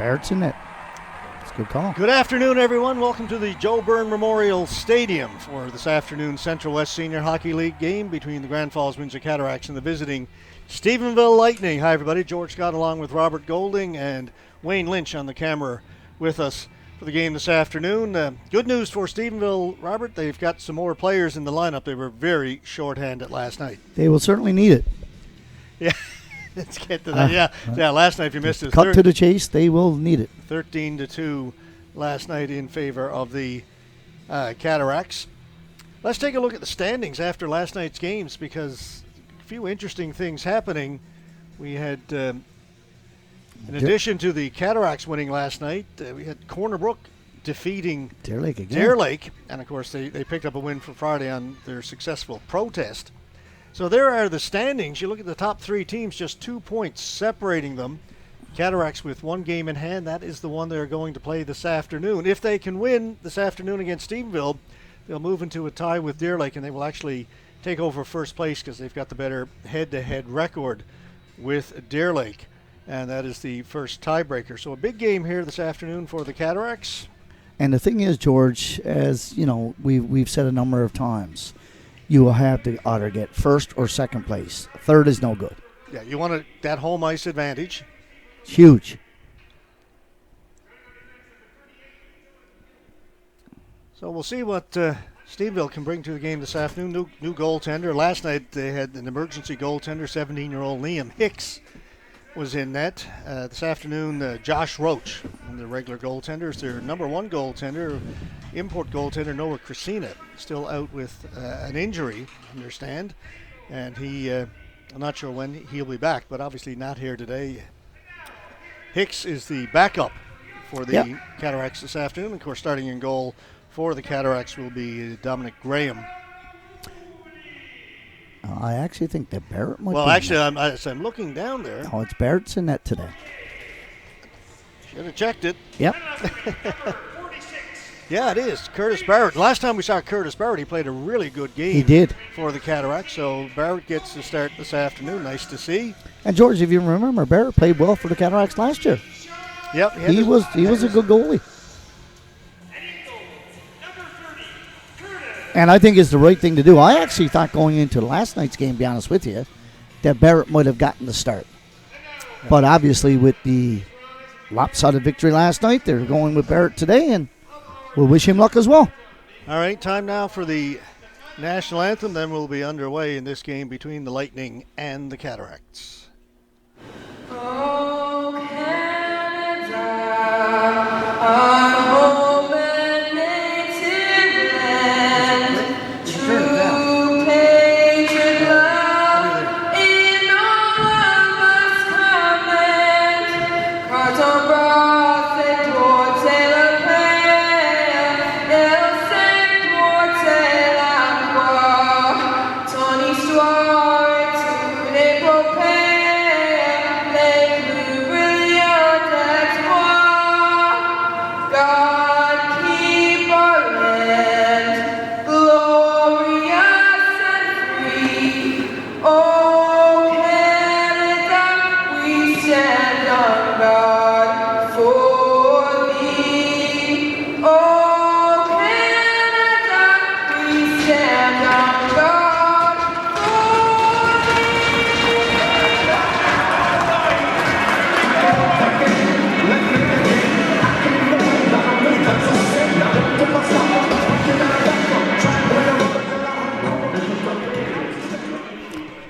Barrett's in it. It's a good call. Good afternoon, everyone. Welcome to the Joe Byrne Memorial Stadium for this afternoon's Central West Senior Hockey League game between the Grand Falls Windsor Cataracts and the visiting Stephenville Lightning. Hi, everybody. George Scott along with Robert Golding and Wayne Lynch on the camera with us for the game this afternoon. Good news for Stephenville, Robert. They've got some more players in the lineup. They were very short-handed last night. They will certainly need it. Yeah, let's get to that. Yeah. Last night, if you missed it, cut to the chase. They will need it. 13-2 last night in favor of the Cataracts. Let's take a look at the standings after last night's games, because a few interesting things happening. We had, in addition to the Cataracts winning last night, we had Corner Brook defeating Deer Lake again. Deer Lake, and of course they picked up a win for Friday on their successful protest. So there are the standings. You look at the top three teams, just 2 points separating them. Cataracts with one game in hand. That is the one they're going to play this afternoon. If they can win this afternoon against Stephenville, they'll move into a tie with Deer Lake, and they will actually take over first place because they've got the better head-to-head record with Deer Lake, and that is the first tiebreaker. So a big game here this afternoon for the Cataracts. And the thing is, George, as you know, we've said a number of times, you will have to either get first or second place. Third is no good. Yeah, you want that home ice advantage. Huge. So we'll see what Stephenville can bring to the game this afternoon. New goaltender. Last night they had an emergency goaltender, 17-year-old Liam Hicks was in net. This afternoon, Josh Roach, one of the regular goaltenders. Their number one goaltender, import goaltender Noah Crisina, still out with an injury, I understand. And I'm not sure when he'll be back, but obviously not here today. Hicks is the backup for the Cataracts this afternoon. Of course, starting in goal for the Cataracts will be Dominic Graham. I actually think that Barrett might Well, be actually, I'm looking down there. Oh, it's Barrett's in net today. Should have checked it. Yep. Yeah, it is. Curtis Barrett. Last time we saw Curtis Barrett, he played a really good game. He did. For the Cataracts. So Barrett gets to start this afternoon. Nice to see. And George, if you remember, Barrett played well for the Cataracts last year. Yep. He was a good goalie. And I think it's the right thing to do. I actually thought going into last night's game, to be honest with you, that Barrett might have gotten the start. But obviously with the lopsided victory last night, they're going with Barrett today, and we'll wish him luck as well. All right, time now for the national anthem. Then we'll be underway in this game between the Lightning and the Cataracts. Oh, Canada, our home and native land, true patriot love in all of us command. Carton bras et portez le paix, elle sait porter la croix, ton histoire est une épopée.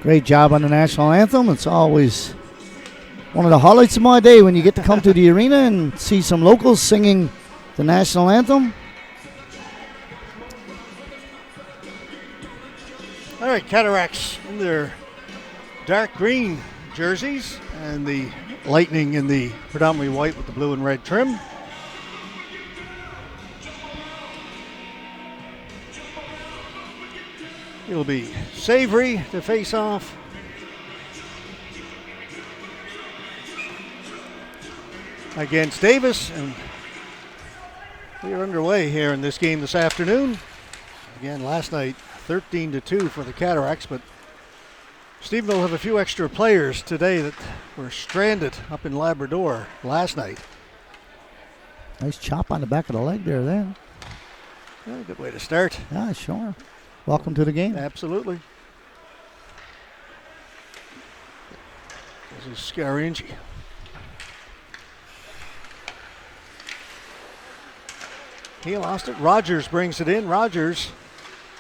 Great job on the national anthem. It's always one of the highlights of my day when you get to come to the arena and see some locals singing the national anthem. All right, Cataracts in their dark green jerseys and the Lightning in the predominantly white with the blue and red trim. It'll be Savory to face off. Against Davis, and we are underway here in this game this afternoon. Again, last night 13-2 for the Cataracts, but Stephenville have a few extra players today that were stranded up in Labrador last night. Nice chop on the back of the leg there then. Yeah, good way to start. Yeah, sure. Welcome to the game. Absolutely. This is Scaringi. He lost it. Rogers brings it in. Rogers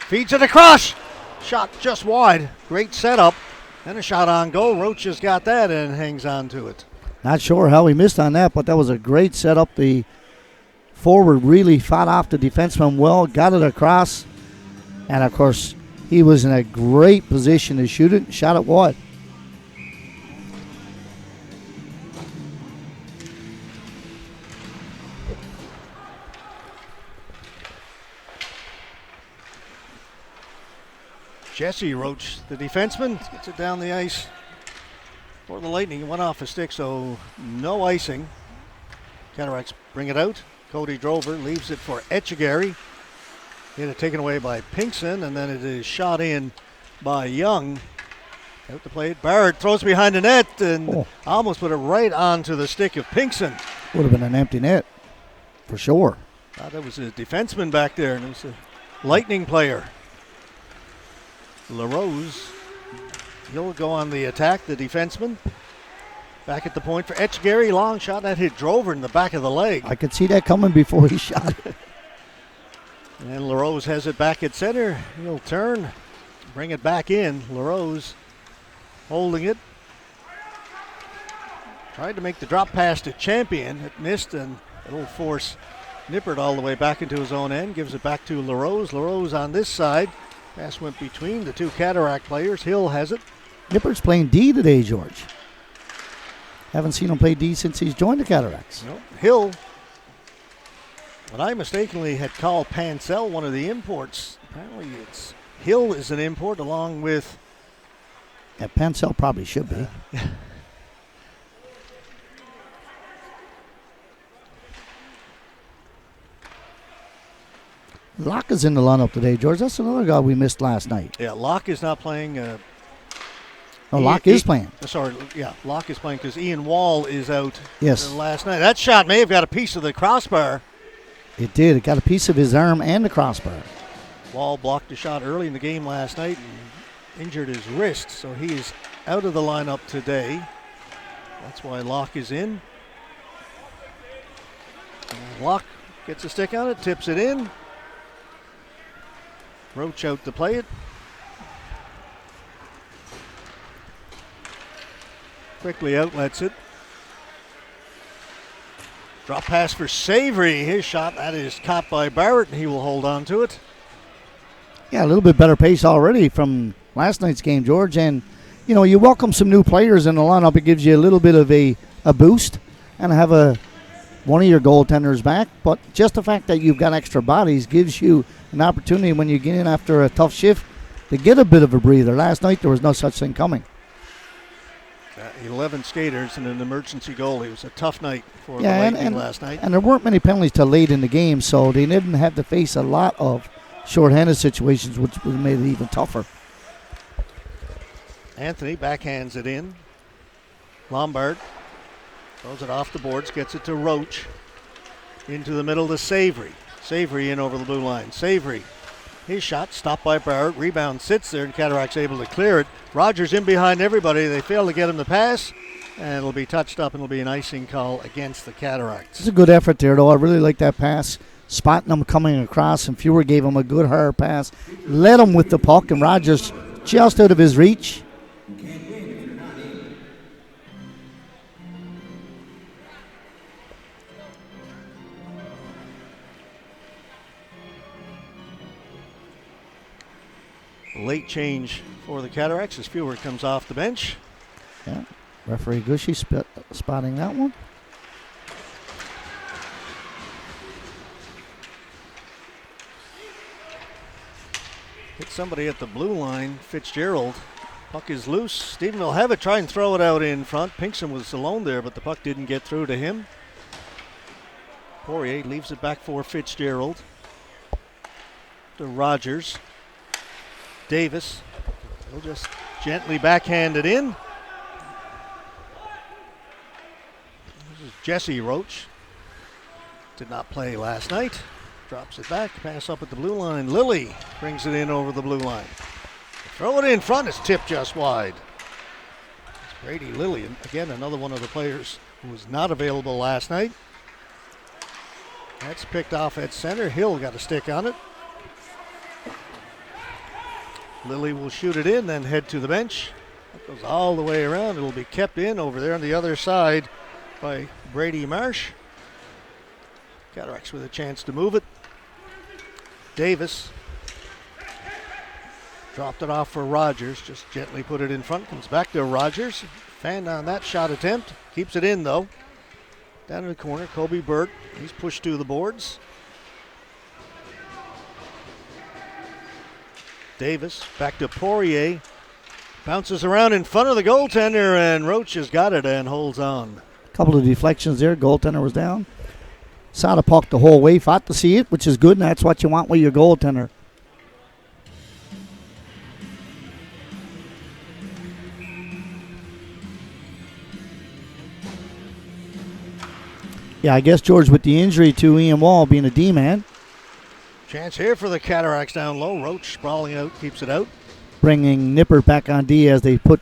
feeds it across. Shot just wide. Great setup. And a shot on goal. Roach has got that and hangs on to it. Not sure how he missed on that, but that was a great setup. The forward really fought off the defenseman well, got it across, and of course he was in a great position to shoot it. Shot it wide. Jesse Roach, the defenseman, gets it down the ice for the Lightning. It went off a stick, so no icing. Cataracts bring it out. Cody Drover leaves it for Etchegary. Get it taken away by Pinkson, and then it is shot in by Young. Out to play it. Barrett throws behind the net and almost put it right onto the stick of Pinkson. Would have been an empty net, for sure. Thought that was a defenseman back there, and it was a Lightning player. LaRose, he'll go on the attack, the defenseman. Back at the point for Etchegary. Long shot that hit Drover in the back of the leg. I could see that coming before he shot it. And LaRose has it back at center. He'll turn, bring it back in. LaRose holding it. Tried to make the drop pass to Champion. It missed, and it'll force Nippert all the way back into his own end. Gives it back to LaRose. LaRose on this side. Pass went between the two Cataract players. Hill has it. Nippert's playing D today, George. Haven't seen him play D since he's joined the Cataracts. Nope. Hill, what I mistakenly had called Pansell one of the imports. Apparently it's Hill is an import along with... Yeah, Pansell probably should be. Locke is in the lineup today, George. That's another guy we missed last night. Yeah, Locke is not playing. Locke is playing. Sorry, yeah, Locke is playing because Ian Wall is out last night. That shot may have got a piece of the crossbar. It did. It got a piece of his arm and the crossbar. Wall blocked a shot early in the game last night and injured his wrist, so he is out of the lineup today. That's why Locke is in. And Locke gets a stick on it, tips it in. Roach out to play it. Quickly outlets it. Drop pass for Savory. His shot, that is caught by Barrett, and he will hold on to it. Yeah, a little bit better pace already from last night's game, George. And, you know, you welcome some new players in the lineup. It gives you a little bit of a boost and have one of your goaltenders back. But just the fact that you've got extra bodies gives you an opportunity when you get in after a tough shift to get a bit of a breather. Last night there was no such thing coming. 11 skaters and an emergency goal. It was a tough night for the Lightning last night. And there weren't many penalties till late in the game, so they didn't have to face a lot of shorthanded situations, which made it even tougher. Anthony backhands it in. Lombard throws it off the boards, gets it to Roach. Into the middle to Savory. Savory in over the blue line. Savory. His shot stopped by Barrett. Rebound sits there, and Cataracts able to clear it. Rogers in behind everybody. They fail to get him to pass, and it'll be touched up, and it'll be an icing call against the Cataracts. It's a good effort there, though. I really like that pass. Spotting them coming across, and Fewer gave him a good hard pass. Led him with the puck, and Rogers just out of his reach. Late change for the Cataracts as Fewer comes off the bench. Yeah, referee Gushy spotting that one. Hit somebody at the blue line. Fitzgerald. Puck is loose. Stephen will have it. Try and throw it out in front. Pinkson was alone there, but the puck didn't get through to him. Poirier leaves it back for Fitzgerald. To Rogers. Davis will just gently backhand it in. This is Jesse Roach. did not play last night. Drops it back, pass up at the blue line. Lilly brings it in over the blue line. Throw it in front, it's tipped just wide. It's Brady Lilly, again, another one of the players who was not available last night. That's picked off at center. Hill got a stick on it. Lilly will shoot it in, then head to the bench. It goes all the way around. It'll be kept in over there on the other side by Brady Marsh. Cataracts with a chance to move it. Davis dropped it off for Rogers. Just gently put it in front. Comes back to Rogers. Fanned on that shot attempt. Keeps it in though. Down in the corner, Kobe Burt. He's pushed to the boards. Davis back to Poirier. Bounces around in front of the goaltender, and Roach has got it and holds on. A couple of deflections there. Goaltender was down. Saw the puck the whole way. Fought to see it, which is good, and that's what you want with your goaltender. Yeah, I guess, George, with the injury to Ian Wall being a D-man. Chance here for the Cataracts down low. Roach sprawling out, keeps it out. Bringing Nipper back on D as they put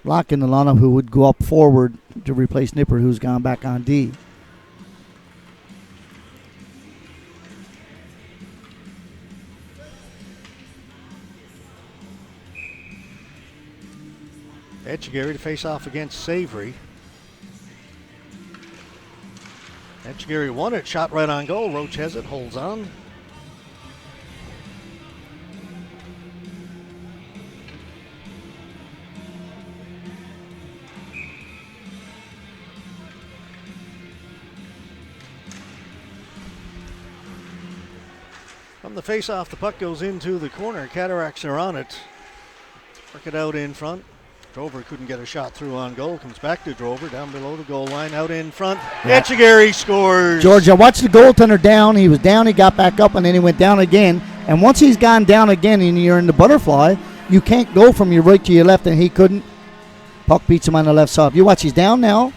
Locke in the lineup, who would go up forward to replace Nipper, who's gone back on D. Etchegary to face off against Savory. Etchegary won it, shot right on goal. Roach has it, holds on. From the face-off, the puck goes into the corner. Cataracts are on it. Work it out in front. Drover couldn't get a shot through on goal. Comes back to Drover down below the goal line, out in front. Yeah. Etchegary scores. George, I watched the goaltender down. He was down, he got back up, and then he went down again. And once he's gone down again and you're in the butterfly, you can't go from your right to your left, and he couldn't. Puck beats him on the left side. You watch, he's down now.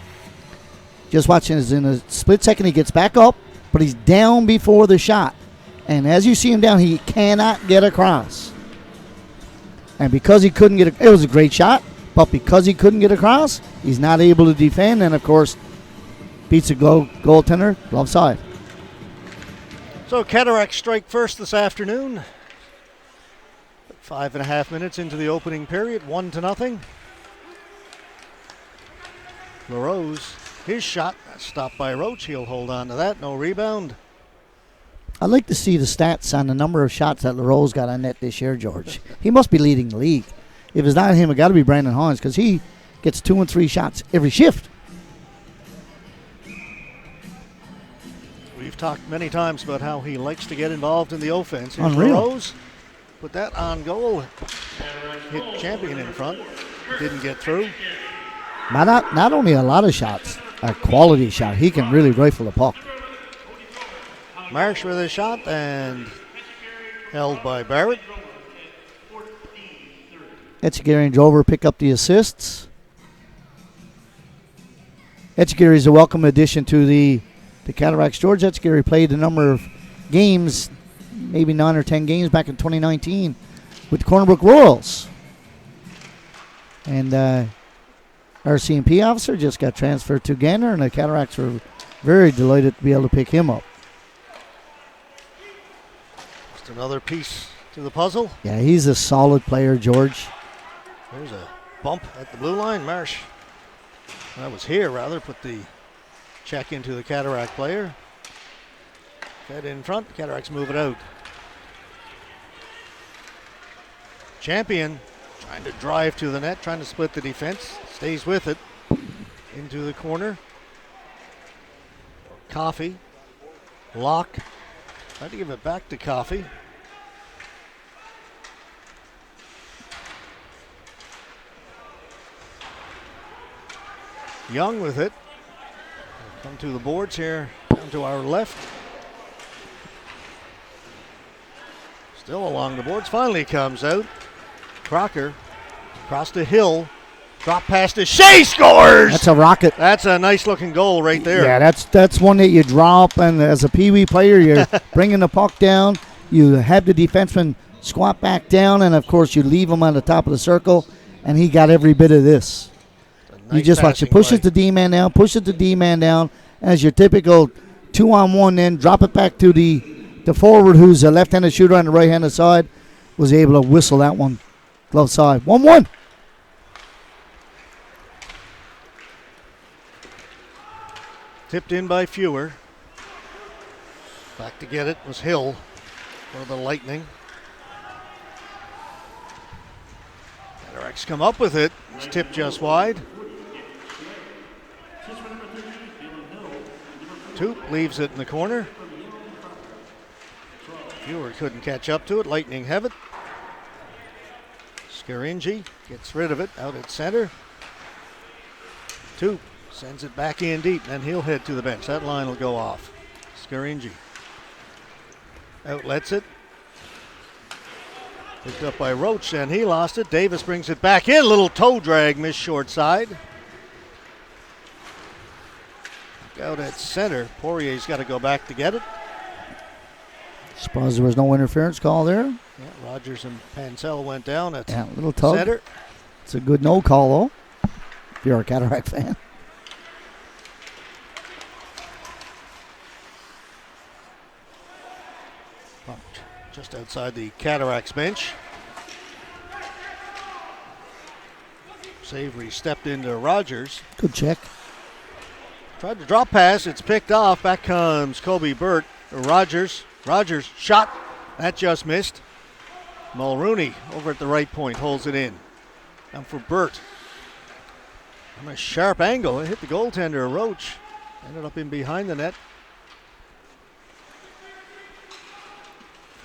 Just watching, in a split second, he gets back up, but he's down before the shot. And as you see him down, he cannot get across. And because he couldn't get it was a great shot, but because he couldn't get across, he's not able to defend, and of course, beats a goaltender, glove side. So Cataracts strike first this afternoon. 5.5 minutes into the opening period, 1-0. LaRose, his shot, stopped by Roach. He'll hold on to that, no rebound. I'd like to see the stats on the number of shots that LaRose got on net this year, George. He must be leading the league. If it's not him, it got to be Brandon Hines, because he gets 2 and 3 shots every shift. We've talked many times about how he likes to get involved in the offense. Here's Unreal. LaRose, put that on goal. Hit Champion in front. Didn't get through. Not only a lot of shots, a quality shot. He can really rifle the puck. Marsh with a shot and held by Barrett. Etchegary and Drover pick up the assists. Etchegary is a welcome addition to the Cataracts. George Etchegary played a number of games, maybe 9 or 10 games back in 2019 with the Cornerbrook Royals. And our CMP officer just got transferred to Gander, and the Cataracts were very delighted to be able to pick him up. Just another piece to the puzzle. Yeah, he's a solid player, George. There's a bump at the blue line. Marsh, that was here rather, put the check into the Cataract player. Fed in front, Cataracts move it out. Champion trying to drive to the net, trying to split the defense. Stays with it. Into the corner. Coffey. Locke. Trying to give it back to Coffey. Young with it. Come to the boards here, down to our left. Still along the boards, finally comes out. Crocker across the hill. Drop pass to Shea, scores! That's a rocket. That's a nice-looking goal right there. Yeah, that's one that you drop, and as a peewee player, you're bringing the puck down. You have the defenseman squat back down, and, of course, you leave him on the top of the circle, and he got every bit of this. Nice You just watch it. passing Pushes play. the D-man down, pushes the D-man down, as your typical 2-on-1 then, drop it back to the forward who's a left-handed shooter on the right-handed side, was able to whistle that one glove side. 1-1. Tipped in by Fewer. Back to get it was Hill for the Lightning. Cataracts come up with it. It's tipped just wide. Toop leaves it in the corner. Fewer couldn't catch up to it. Lightning have it. Scaringi gets rid of it out at center. Toop sends it back in deep, and he'll head to the bench. That line will go off. Scaringi outlets it. Picked up by Roach, and he lost it. Davis brings it back in. Little toe drag, missed short side. Out at center. Poirier's got to go back to get it. Suppose there was no interference call there. Yeah, Rogers and Pansell went down at Little tug. center. It's a good no call, though, if you're a Cataract fan. Pumped just outside the Cataracts bench. Savory stepped into Rogers. Good check. Tried to drop pass. It's picked off. Back comes Kobe Burt. Rogers shot. That just missed. Mulrooney over at the right point holds it in. And for Burt. From a sharp angle. It hit the goaltender, Roach. Ended up in behind the net.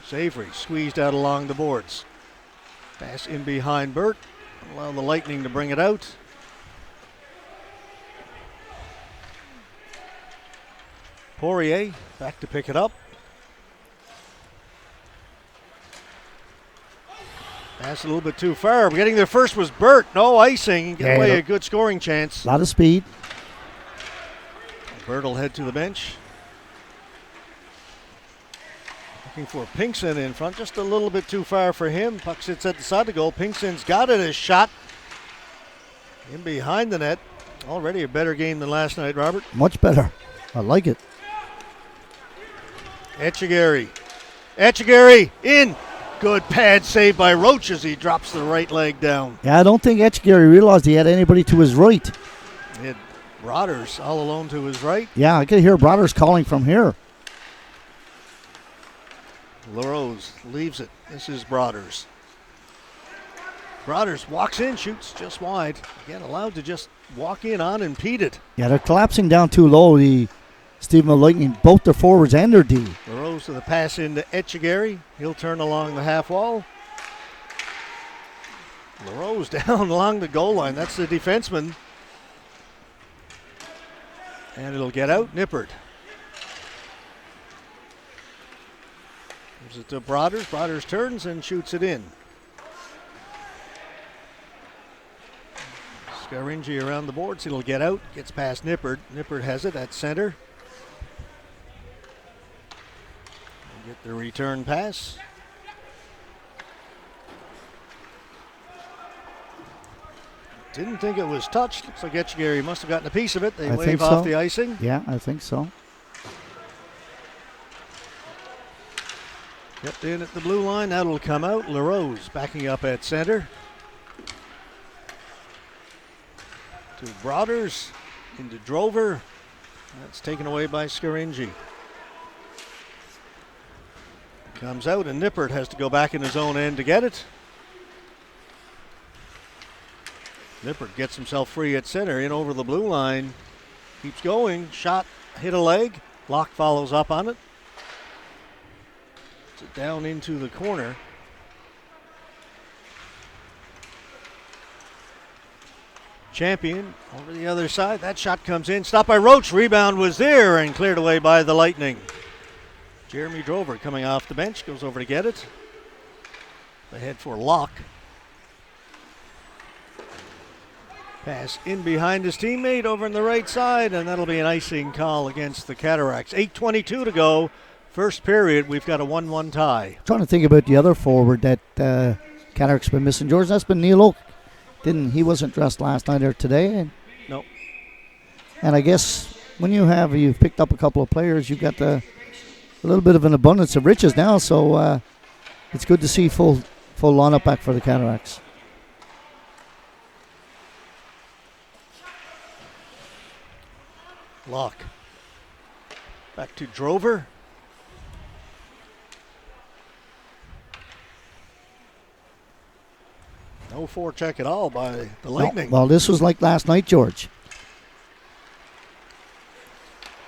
Savory squeezed out along the boards. Pass in behind Burt. Allow the Lightning to bring it out. Poirier back to pick it up. Pass a little bit too far. Getting there first was Burt. No icing. Get away a good scoring chance. A lot of speed. Burt will head to the bench. Looking for Pinkson in front. Just a little bit too far for him. Puck sits at the side of the goal. Pinkson's got it. A shot in behind the net. Already a better game than last night, Robert. Much better. I like it. Etchegaray in. Good pad save by Roach as he drops the right leg down. Yeah, I don't think Etchegaray realized he had anybody to his right. He had Rodgers all alone to his right. Yeah, I could hear Brothers calling from here. LaRose leaves it. This is Brothers. Brothers walks in, shoots just wide. Again, allowed to just walk in unimpeded. Yeah, they're collapsing down too low. The Stephen Lightning, both their forwards and their D. LaRose to the pass into Etchegaray. He'll turn along the half wall. LaRose down along the goal line. That's the defenseman. And it'll get out. Nippert. Gives it to Brothers. Brothers turns and shoots it in. Scaringi around the boards. It'll get out. Gets past Nippert. Nippert has it at center. Get the return pass. Didn't think it was touched. Looks like Etchegaray must have gotten a piece of it. They wave off the icing. Yeah, I think so. Kept in at the blue line. That'll come out. LaRose backing up at center. To Brothers. Into Drover. That's taken away by Scaringi. Comes out and Nippert has to go back in his own end to get it. Nippert gets himself free at center, in over the blue line. Keeps going. Shot, hit a leg. Locke follows up on it. Puts it down into the corner. Champion over the other side. That shot comes in. Stopped by Roach. Rebound was there and cleared away by the Lightning. Jeremy Drover coming off the bench. Goes over to get it. They head for Locke. Pass in behind his teammate over on the right side, and that'll be an icing call against the Cataracts. 8:22 to go. First period, we've got a 1-1 tie. Trying to think about the other forward that Cataracts been missing, George. That's been Neil Oak. He wasn't dressed last night or today. Nope. And I guess when you've picked up a couple of players, you've got a little bit of an abundance of riches now. So it's good to see full lineup back for the Cataracts. Lock. Back to Drover. No forecheck at all by the Lightning. No, well, this was like last night, George.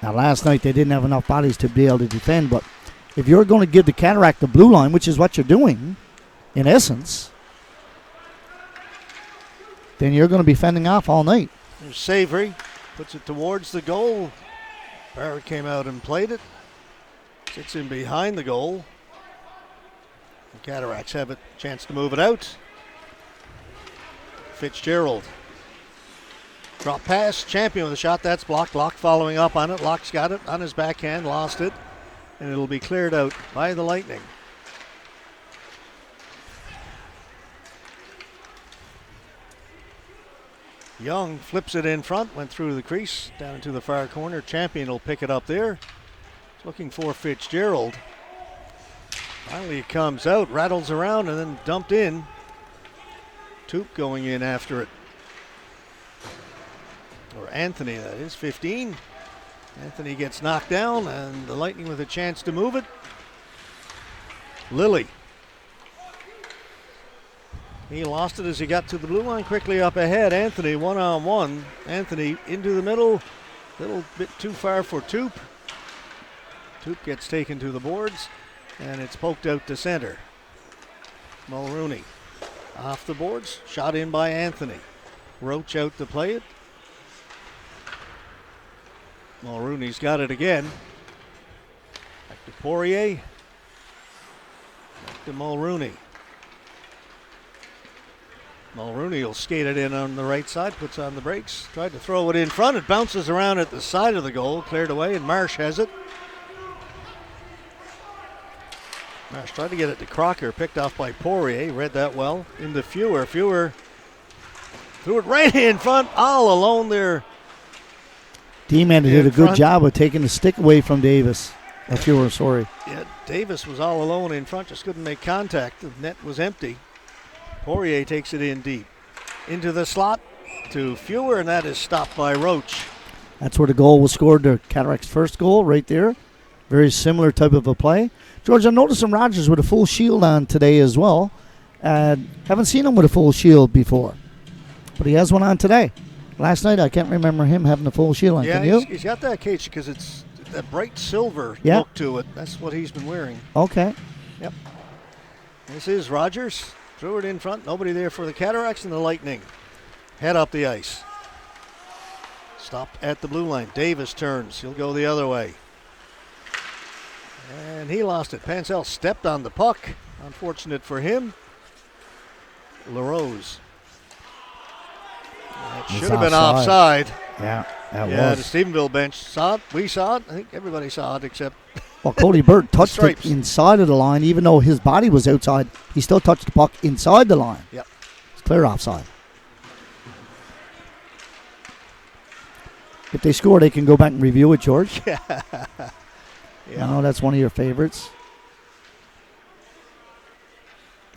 Now, last night they didn't have enough bodies to be able to defend, but if you're going to give the Cataract the blue line, which is what you're doing, in essence, then you're going to be fending off all night. There's Savory. Puts it towards the goal. Barrett came out and played it. Sits in behind the goal. The Cataracts have a chance to move it out. Fitzgerald. Drop pass. Champion with a shot. That's blocked. Locke following up on it. Locke's got it on his backhand. Lost it. And it'll be cleared out by the Lightning. Young flips it in front, went through the crease, down into the far corner. Champion will pick it up there. Looking for Fitzgerald. Finally it comes out, rattles around, and then dumped in. Toop going in after it. Or Anthony, that is, 15. Anthony gets knocked down, and the Lightning with a chance to move it. Lilly. He lost it as he got to the blue line, quickly up ahead. Anthony one-on-one. Anthony into the middle. Little bit too far for Toop. Toop gets taken to the boards, and it's poked out to center. Mulrooney off the boards. Shot in by Anthony. Roach out to play it. Mulrooney's got it again. Back to Poirier. Back to Mulrooney. Mulrooney will skate it in on the right side, puts on the brakes, tried to throw it in front. It bounces around at the side of the goal, cleared away, and Marsh has it. Marsh tried to get it to Crocker, picked off by Poirier, read that well. Into Fewer. Fewer threw it right in front, all alone there. D-Man did a good job of taking the stick away from Davis. Fewer, sorry. Yeah, Davis was all alone in front, just couldn't make contact. The net was empty. Poirier takes it in deep. Into the slot to Fewer, and that is stopped by Roach. That's where the goal was scored, the Cataracts' first goal right there. Very similar type of a play. George, I'm noticing Rogers with a full shield on today as well. Haven't seen him with a full shield before, but he has one on today. Last night, I can't remember him having a full shield on. Yeah, Can you? He's got that cage because it's that bright silver look to it. That's what he's been wearing. Okay. Yep. This is Rogers. Threw it in front. Nobody there for the Cataracts, and the Lightning head up the ice. Stopped at the blue line. Davis turns. He'll go the other way. And he lost it. Pansell stepped on the puck. Unfortunate for him. LaRose. That should have been offside. Yeah, that Yeah, was. the Stephenville bench saw it. We saw it. I think everybody saw it except Well, Cody Bird touched it Stripes. inside of the line, even though his body was outside. He still touched the puck inside the line. Yep. It's clear offside. If they score, they can go back and review it, George. Yeah. I know that's one of your favorites.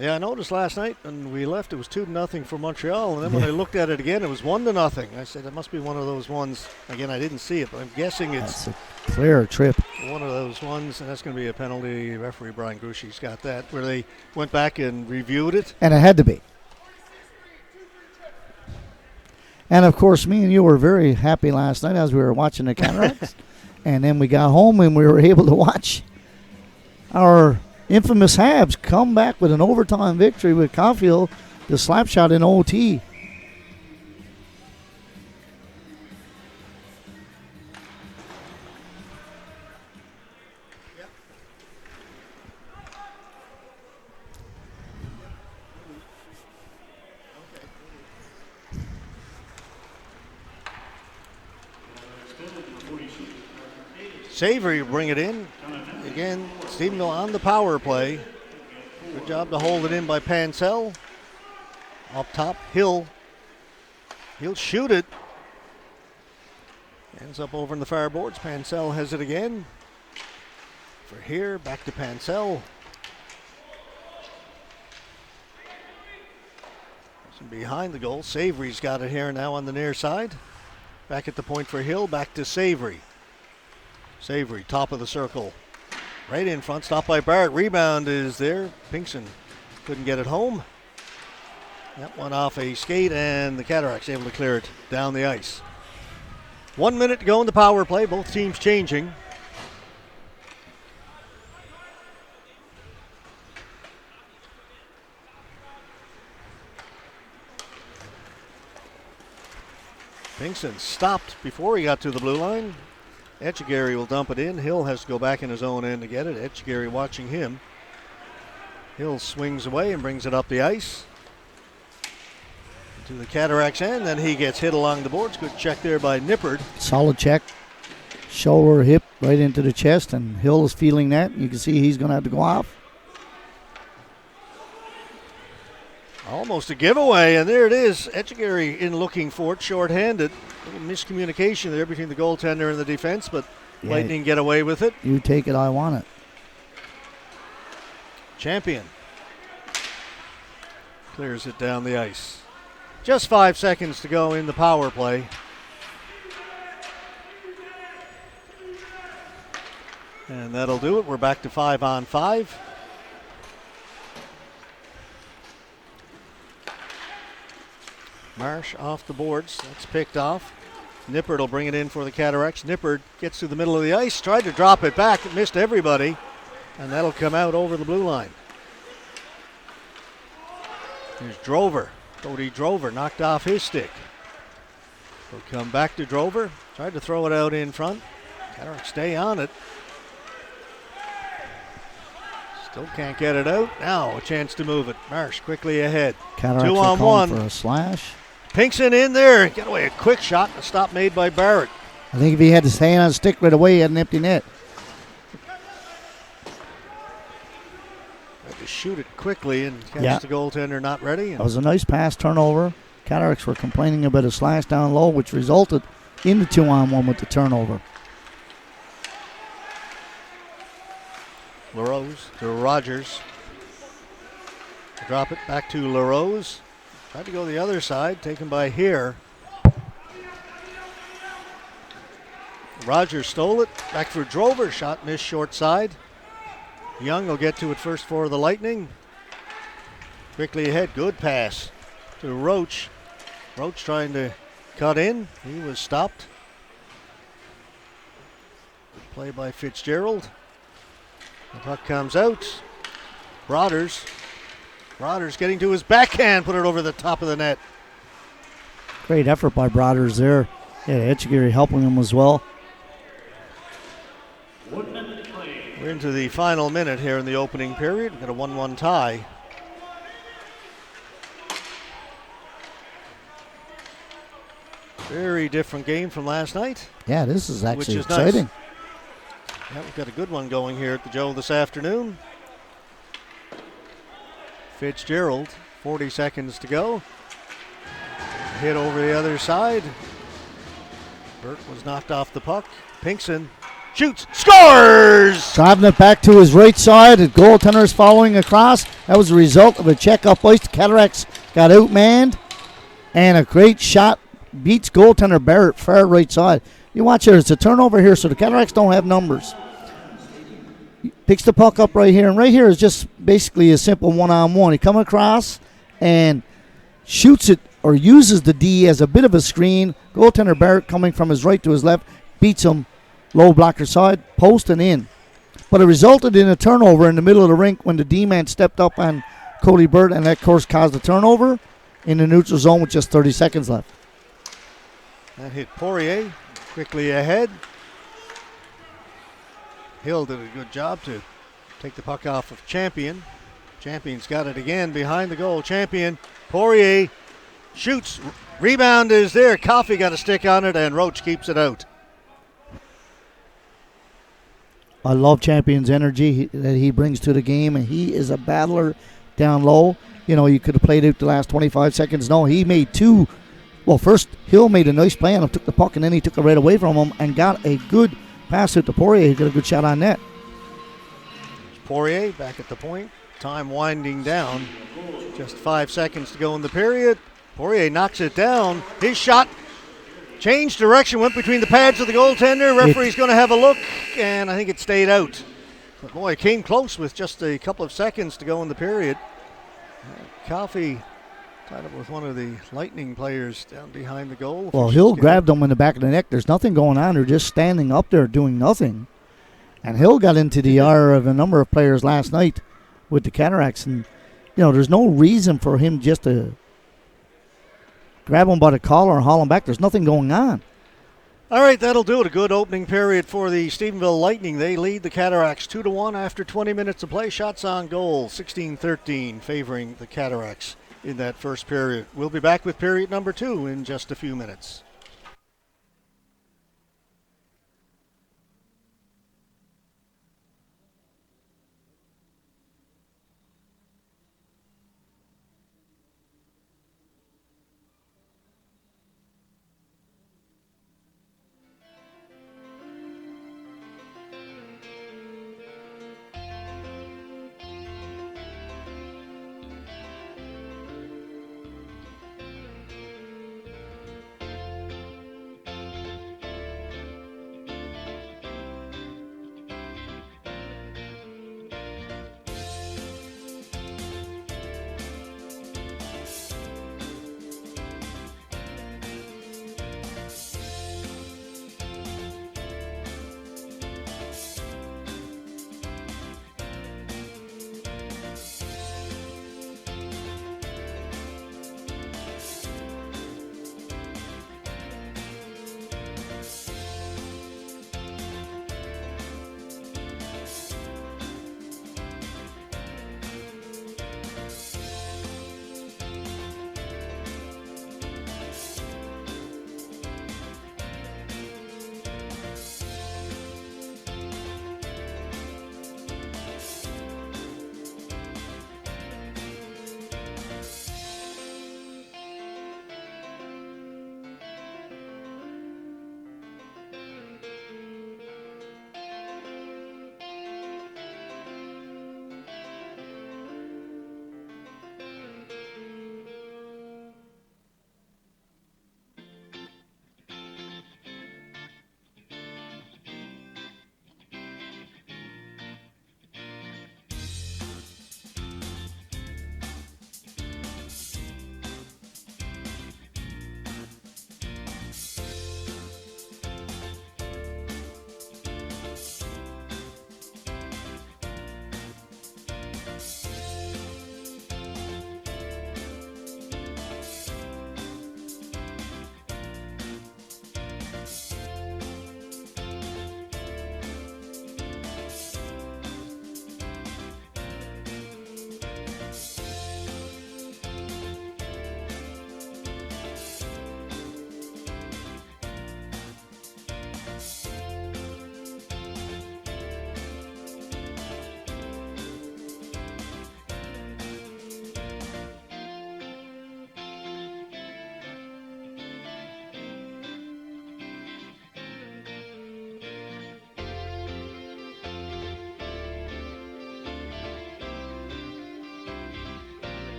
Yeah, I noticed last night when we left it was 2-0 for Montreal, and then when I looked at it again, it was 1-0. I said it must be one of those ones. Again, I didn't see it, but I'm guessing it's That's a clear trip. one of those ones, and that's going to be a penalty. Referee Brian Gruchy's got that, where they went back and reviewed it. And it had to be. And, of course, me and you were very happy last night as we were watching the Cataracts. And then we got home and we were able to watch our infamous Habs come back with an overtime victory with Caulfield, the slap shot in OT. Savory will bring it in. Again, Stephenville on the power play. Good job to hold it in by Pansell. Up top, Hill. He'll shoot it. Ends up over in the far boards. Pansell has it again. For here, back to Pansell. Behind the goal. Savory's got it here now on the near side. Back at the point for Hill. Back to Savory. Savory, top of the circle. Right in front. Stopped by Barrett. Rebound is there. Pinkson couldn't get it home. That one off a skate, and the Cataracts able to clear it down the ice. 1 minute to go in the power play. Both teams changing. Pinkson stopped before he got to the blue line. Etchegary will dump it in. Hill has to go back in his own end to get it. Etchegary watching him. Hill swings away and brings it up the ice to the Cataracts end. Then he gets hit along the boards. Good check there by Nippard. Solid check. Shoulder, hip, right into the chest, and Hill is feeling that. You can see he's going to have to go off. Almost a giveaway, and there it is. Etchegary in looking for it, short-handed. A little miscommunication there between the goaltender and the defense, but Lightning get away with it. You take it, I want it. Champion clears it down the ice. Just 5 seconds to go in the power play. And that'll do it. We're back to 5-on-5. Marsh off the boards. That's picked off. Nippard will bring it in for the Cataracts. Nippard gets to the middle of the ice. Tried to drop it back. It missed everybody. And that'll come out over the blue line. Here's Drover. Cody Drover knocked off his stick. He'll come back to Drover. Tried to throw it out in front. Cataracts stay on it. Still can't get it out. Now a chance to move it. Marsh quickly ahead. Cataracts 2-on-1 for a slash. Pinkson in there. Get away. A quick shot. A stop made by Barrett. I think if he had his hand on the stick right away, he had an empty net. Had to shoot it quickly and catch the goaltender not ready. That was a nice pass turnover. Cataracts were complaining about a slash down low, which resulted in the 2-on-1 with the turnover. LaRose to Rogers. Drop it back to LaRose. Tried to go the other side, taken by here. Rogers stole it. Back for Drover. Shot missed short side. Young will get to it first for the Lightning. Quickly ahead. Good pass to Roach. Roach trying to cut in. He was stopped. Good play by Fitzgerald. The puck comes out. Broders getting to his backhand, put it over the top of the net. Great effort by Broders there. Yeah, Etchegary helping him as well. We're into the final minute here in the opening period. We've got a 1-1 tie. Very different game from last night. Yeah, this is actually which is exciting. Nice. Yeah, we've got a good one going here at the Joe this afternoon. Fitzgerald, 40 seconds to go. Hit over the other side. Burt was knocked off the puck. Pinkson shoots, scores! Driving it back to his right side. The goaltender is following across. That was a result of a check up ice. The Cataracts got outmanned. And a great shot beats goaltender Barrett, far right side. You watch here, it's a turnover here, so the Cataracts don't have numbers. Picks the puck up right here, and right here is just basically a simple one-on-one. He comes across and shoots it or uses the D as a bit of a screen. Goaltender Barrett coming from his right to his left, beats him low blocker side, post and in. But it resulted in a turnover in the middle of the rink when the D-man stepped up on Cody Burt, and that, of course, caused a turnover in the neutral zone with just 30 seconds left. That hit Poirier quickly ahead. Hill did a good job to take the puck off of Champion. Champion's got it again behind the goal. Champion, Poirier shoots. Rebound is there. Coffey got a stick on it, and Roach keeps it out. I love Champion's energy that he brings to the game, and he is a battler down low. You know, you could have played out the last 25 seconds. No, he made two. Well, first, Hill made a nice play and took the puck, and then he took it right away from him and got a good pass out to Poirier. He got a good shot on net. Poirier back at the point. Time winding down. Just 5 seconds to go in the period. Poirier knocks it down. His shot changed direction, went between the pads of the goaltender. Referee's going to have a look, and I think it stayed out. But boy, it came close with just a couple of seconds to go in the period. Coffey tied up with one of the Lightning players down behind the goal. Well, Hill grabbed him in the back of the neck. There's nothing going on. They're just standing up there doing nothing. And Hill got into the ire of a number of players last night with the Cataracts. And, there's no reason for him just to grab him by the collar and haul him back. There's nothing going on. All right, that'll do it. A good opening period for the Stephenville Lightning. They lead the Cataracts 2-1 after 20 minutes of play. Shots on goal, 16-13, favoring the Cataracts in that first period. We'll be back with period number 2 in just a few minutes.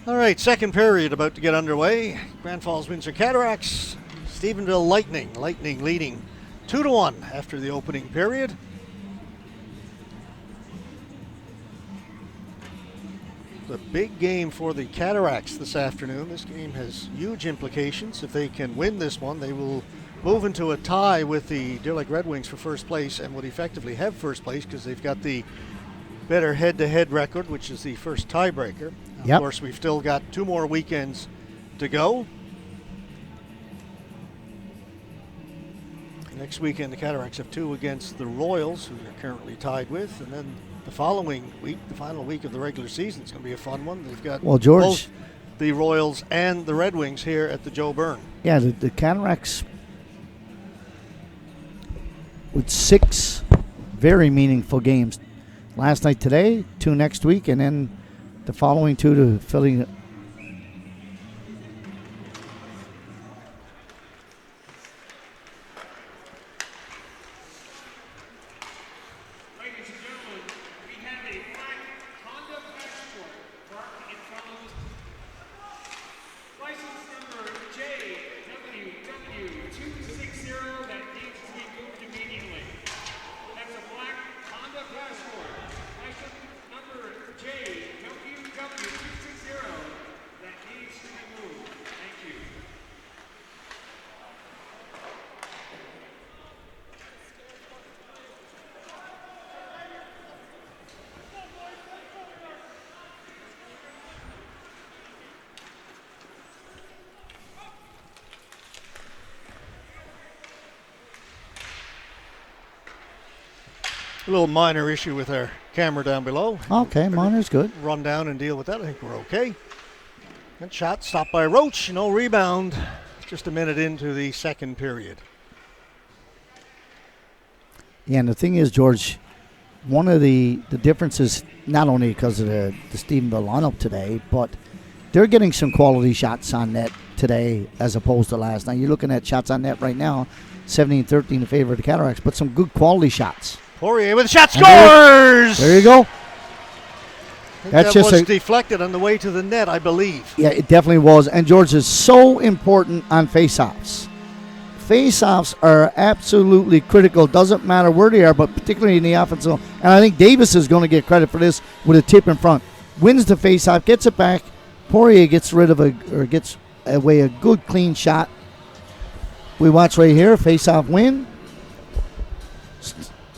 All right, second period about to get underway. Grand Falls Windsor Cataracts, Stephenville Lightning. Lightning leading 2-1 after the opening period. The big game for the Cataracts this afternoon. This game has huge implications. If they can win this one, they will move into a tie with the Deer Lake Red Wings for first place and would effectively have first place because they've got the better head-to-head record, which is the first tiebreaker. Of course, we've still got 2 more weekends to go. Next weekend, the Cataracts have 2 against the Royals, who they're currently tied with, and then the following week, the final week of the regular season, is going to be a fun one. They've got both the Royals and the Red Wings here at the Joe Byrne. Yeah, the Cataracts with 6 very meaningful games. Last night today, 2 next week, and then the following 2 to Philly. A little minor issue with our camera down below. Okay, minor's good. Run down and deal with that. I think we're okay. Good shot, stopped by Roach. No rebound. Just a minute into the second period. Yeah, and the thing is, George, one of the differences, not only because of the Stephenville lineup today, but they're getting some quality shots on net today as opposed to last night. You're looking at shots on net right now, 17-13 in favor of the Cataracts, but some good quality shots. Poirier with a shot, scores! There you go. That was deflected on the way to the net, I believe. Yeah, it definitely was. And George is so important on faceoffs. Faceoffs are absolutely critical. Doesn't matter where they are, but particularly in the offensive. And I think Davis is going to get credit for this with a tip in front. Wins the faceoff, gets it back. Poirier gets gets away a good clean shot. We watch right here, faceoff win.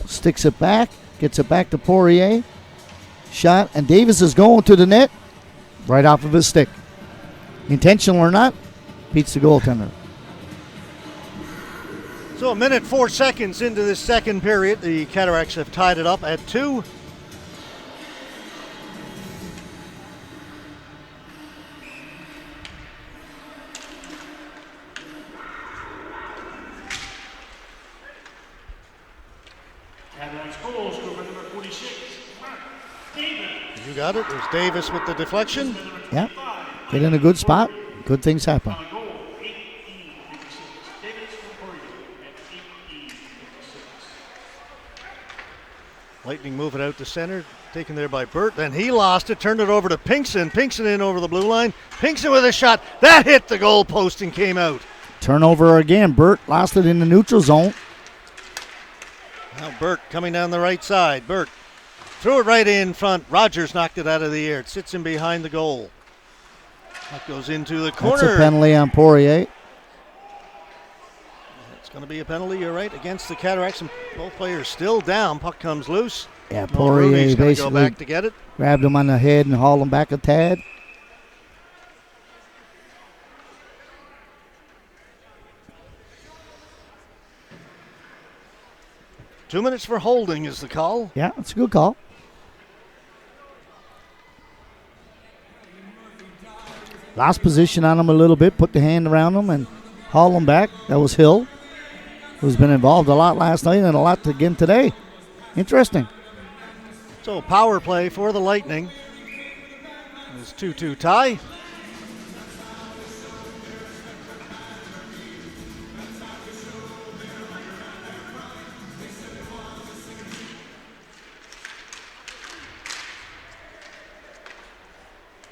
Sticks it back, gets it back to Poirier. Shot, and Davis is going to the net right off of his stick. Intentional or not, beats the goaltender. So 1 minute 4 seconds into this second period, the Cataracts have tied it up at 2. You got it. There's Davis with the deflection. Yeah. Get in a good spot. Good things happen. Lightning move it out to center. Taken there by Burt. Then he lost it. Turned it over to Pinkson. Pinkson in over the blue line. Pinkson with a shot. That hit the goal post and came out. Turnover again. Burt lost it in the neutral zone. Now Burt coming down the right side. Burt threw it right in front. Rogers knocked it out of the air. It sits in behind the goal. That goes into the corner. That's a penalty on Poirier. It's going to be a penalty, you're right, against the Cataracts. And both players still down. Puck comes loose. Yeah, Poirier basically go back to get it. Grabbed him on the head and hauled him back a tad. Two minutes for holding is the call. Yeah, that's a good call. Lost position on him a little bit, put the hand around him and haul him back. That was Hill, who's been involved a lot last night and a lot again today. Interesting. So power play for the Lightning. It's 2-2 tie.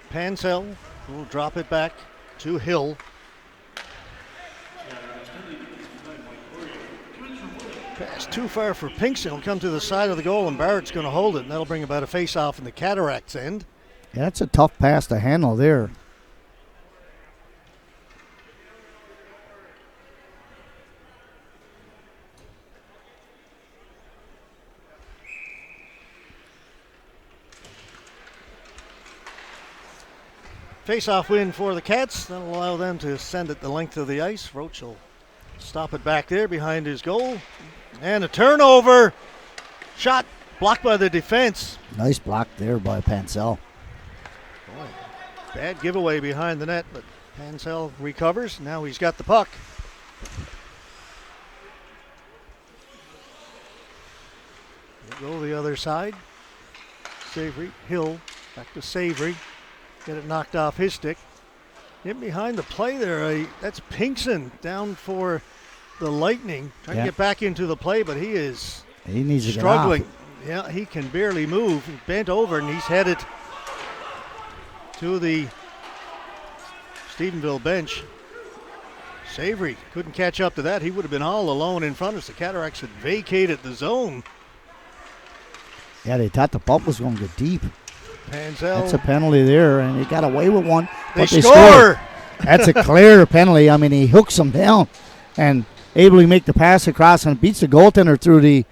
Pansell We'll drop it back to Hill. Pass too far for Pinkston. Will come to the side of the goal, and Barrett's going to hold it, and that'll bring about a face-off in the Cataracts end. Yeah, that's a tough pass to handle there. Face-off win for the Cats. That'll allow them to send it the length of the ice. Roach will stop it back there behind his goal. And a turnover. Shot blocked by the defense. Nice block there by Pansell. Boy, bad giveaway behind the net, but Pansell recovers. Now he's got the puck. We'll go the other side. Savory, Hill, back to Savory. Get it knocked off his stick. In behind the play there, that's Pinkson down for the Lightning. Trying to get back into the play, but he is needs to struggling. Get off. Yeah, he can barely move. He bent over and he's headed to the Stephenville bench. Savory couldn't catch up to that. He would have been all alone in front as the Cataracts had vacated the zone. Yeah, they thought the puck was going to get deep. Pansell. That's a penalty there, and he got away with one. They score! scored. That's a clear penalty. I mean, he hooks him down and able to make the pass across and beats the goaltender through the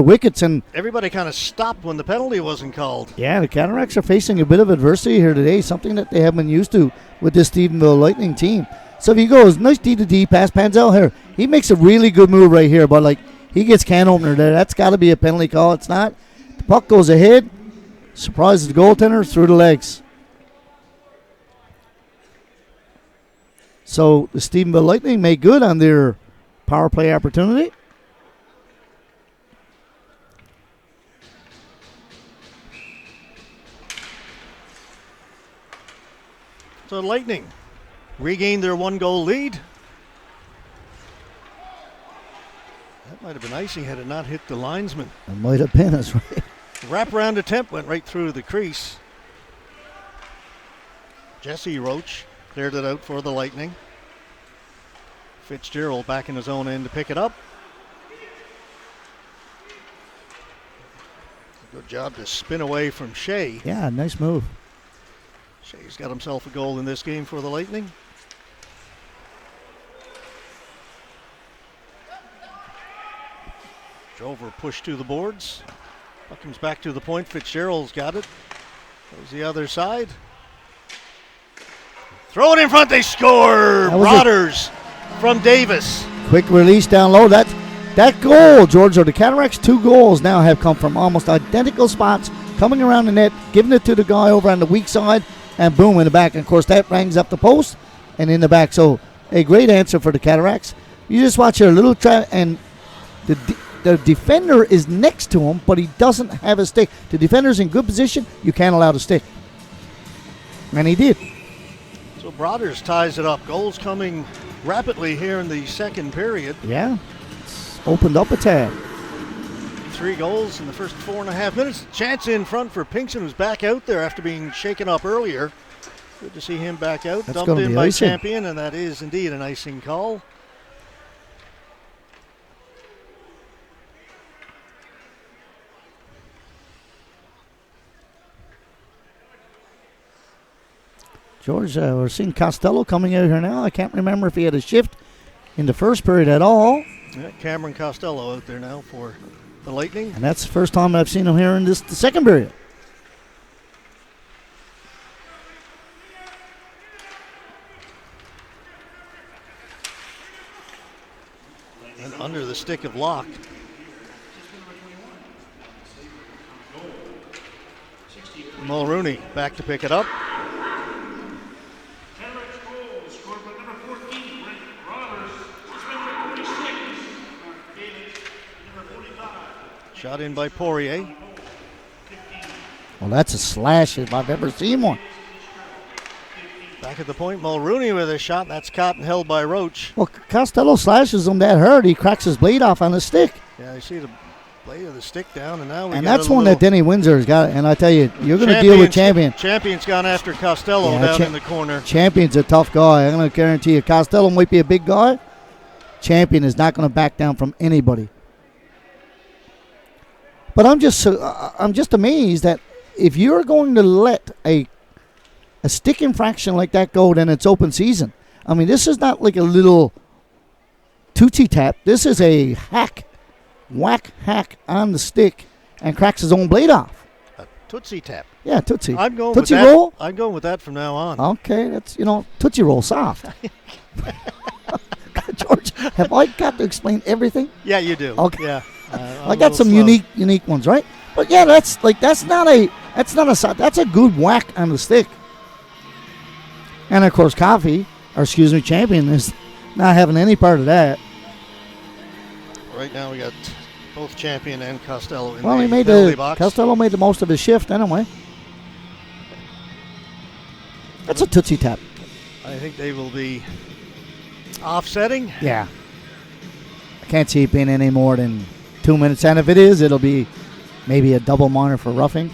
wickets. And everybody kind of stopped when the penalty wasn't called. yeah, the Cataracts are facing a bit of adversity here today, something that they haven't been used to with this Stephenville Lightning team. So if he goes, nice D-to-D pass, Pansell here. He makes a really good move right here, but like he gets can opener there. That's got to be a penalty call. It's not. The puck goes ahead. Surprises the goaltender through the legs. So the Stephenville Lightning made good on their power play opportunity. So Lightning regained their 1-goal lead. That might have been icing had it not hit the linesman. It might have been, that's right. Wraparound attempt went right through the crease. Jesse Roach cleared it out for the Lightning. Fitzgerald back in his own end to pick it up. Good job to spin away from Shea. Yeah, nice move. Shea's got himself a goal in this game for the Lightning. Drover pushed to the boards. Puck comes back to the point. Fitzgerald's got it. Goes the other side. Throw it in front. They score. Broaders from Davis. Quick release down low. That goal, George, or the Cataracts' 2 goals now have come from almost identical spots, coming around the net, giving it to the guy over on the weak side, and boom, in the back. And, of course, that rings up the post and in the back. So a great answer for the Cataracts. You just watch here, a little trap, and the defender is next to him, but he doesn't have a stick. The defender's in good position. You can't allow the stick. And he did. So Broaders ties it up. Goals coming rapidly here in the second period. Yeah. It's opened up a tad. 3 goals in the first 4.5 minutes. Chance in front for Pinkston, who's back out there after being shaken up earlier. Good to see him back out. That's Dumped in by icing. Champion, and that is indeed an icing call. George, we're seeing Costello coming out here now. I can't remember if he had a shift in the first period at all. Yeah, Cameron Costello out there now for the Lightning. And that's the first time I've seen him here in the second period. And under the stick of Locke. Mulrooney back to pick it up. Shot in by Poirier. Well, that's a slash if I've ever seen one. Back at the point, Mulrooney with a shot. That's caught and held by Roach. Well, Costello slashes him that hard. He cracks his blade off on the stick. Yeah, I see the Blade of the stick down, and now we And got that's a one little that Denny Windsor's got. And I tell you, you're going to deal with Champion. Champion's gone after Costello Yeah, down in the corner. Champion's a tough guy. I'm going to guarantee you. Costello might be a big guy. Champion is not going to back down from anybody. But I'm just amazed that if you're going to let a stick infraction like that go, then it's open season. I mean, this is not like a little tootsie tap. This is a whack on the stick and cracks his own blade off. A Tootsie tap. Yeah, Tootsie. I'm going Tootsie with that. Roll? I'm going with that from now on. Okay, that's, Tootsie Roll soft. George, have I got to explain everything? Yeah, you do. Okay. Yeah. I got some unique ones, right? But yeah, that's a good whack on the stick. And of course, Champion is not having any part of that. Right now we got both Champion and Costello in Well, the he made penalty box. Costello made the most of his shift anyway. That's a Tootsie Tap. I think they will be offsetting. Yeah. I can't see it being any more than 2 minutes, and if it is, it'll be maybe a double minor for roughing.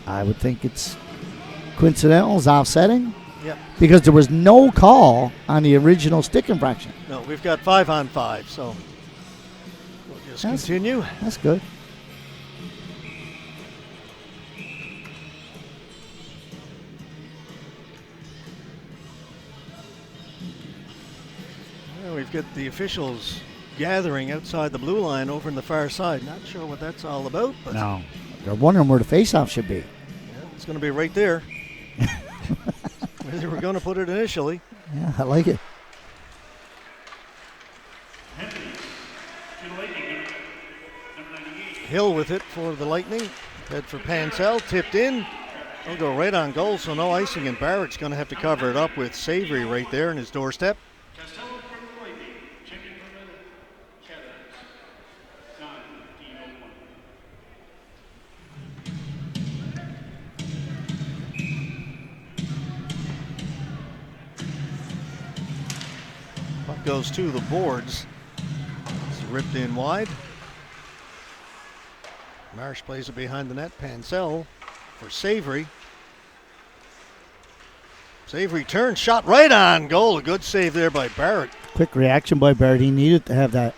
I would think it's coincidental, it's offsetting. Yep. Because there was no call on the original stick infraction. No, we've got 5-on-5, so we'll just continue. That's good. Well, we've got the officials gathering outside the blue line over in the far side. Not sure what that's all about, but No. They're wondering where the face-off should be. yeah, it's going to be right there. Where they were going to put it initially. Yeah, I like it. Hill with it for the Lightning. Head for Pansell, tipped in. They'll go right on goal, so no icing, and Barrett's going to have to cover it up with Savory right there in his doorstep. Puck goes to the boards. It's ripped in wide. Marsh plays it behind the net. Pansell for Savory. Savory turns, shot right on goal. A good save there by Barrett. Quick reaction by Barrett. He needed to have that.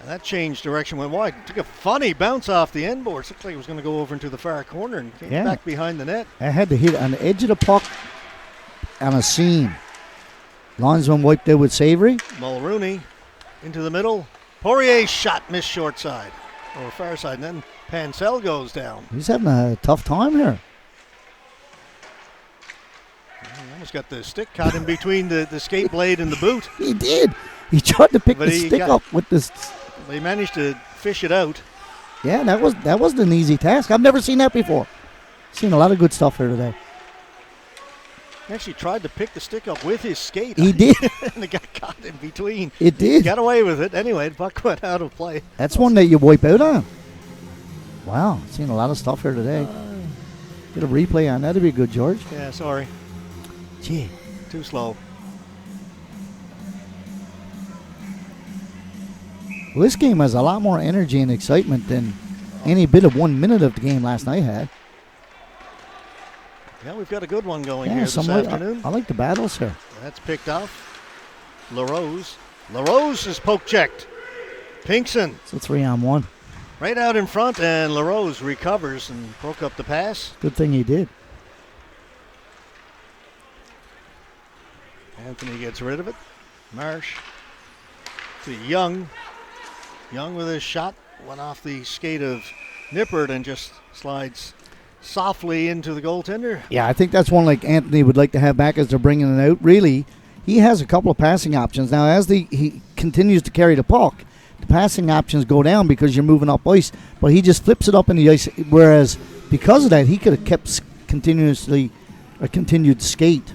And that changed direction, went wide. Took a funny bounce off the end boards. Looked like it was going to go over into the far corner and came back behind the net. I had to hit on the edge of the puck on a seam. Linesman wiped it with Savory. Mulrooney into the middle. Poirier's shot missed short side or far side, and then Pansell goes down. He's having a tough time here. He almost got the stick caught in between the skate blade and the boot. He did. He tried to pick But the he stick up with this. They managed to fish it out. Yeah, that wasn't an easy task. I've never seen that before. Seen a lot of good stuff here today. He actually tried to pick the stick up with his skate. He did. And it got caught in between. It did. Got away with it. Anyway, the puck went out of play. That's one that you wipe out on. Wow, seen a lot of stuff here today. Get a replay on that. That'd be good, George. Yeah, sorry. Gee. Too slow. Well, this game has a lot more energy and excitement than any bit of 1 minute of the game last night had. Yeah, we've got a good one going here this afternoon. I like the battles here. That's picked off. LaRose. LaRose is poke checked. Pinkson It's a 3-on-1. right out in front, and LaRose recovers and broke up the pass. Good thing he did. Anthony gets rid of it. Marsh to Young. Young with his shot. Went off the skate of Nippert and just slides softly into the goaltender. Yeah, I think that's one like Anthony would like to have back as they're bringing it out. Really, he has a couple of passing options. Now, as he continues to carry the puck, the passing options go down because you're moving up ice, but he just flips it up in the ice, whereas because of that, he could have kept continued to skate.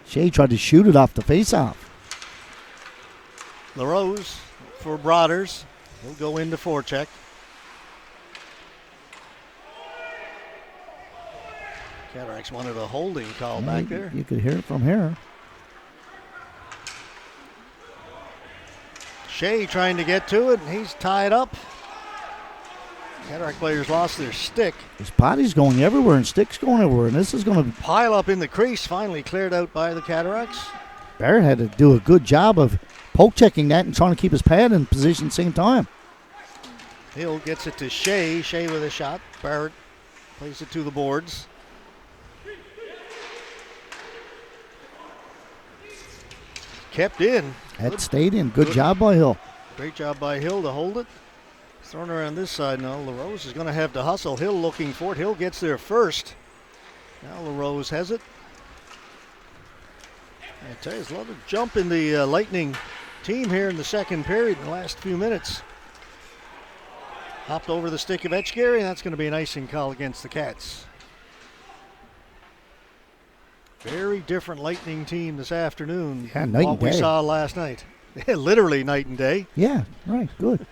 Shea tried to shoot it off the faceoff. LaRose for Broaders. He'll go into forecheck. Cataracts wanted a holding call Yeah, back there. You could hear it from here. Shea trying to get to it, and he's tied up. Cataract players lost their stick. His body's going everywhere and stick's going everywhere, and this is going to. Pile up in the crease, finally cleared out by the Cataracts. Barrett had to do a good job of poke checking that and trying to keep his pad in position at the same time. Hill gets it to Shea. Shea with a shot. Barrett plays it to the boards. Kept in. That stayed in. Good job by Hill. Great job by Hill to hold it. Thrown around this side now. LaRose is going to have to hustle. Hill looking for it. Hill gets there first. Now LaRose has it. I tell you, there's a lot of jump in the Lightning team here in the second period in the last few minutes. Hopped over the stick of Etchgary, and that's going to be an icing call against the Cats. Very different Lightning team this afternoon Yeah, than night what and we day. saw last night. Literally night and day. Yeah, right. Good.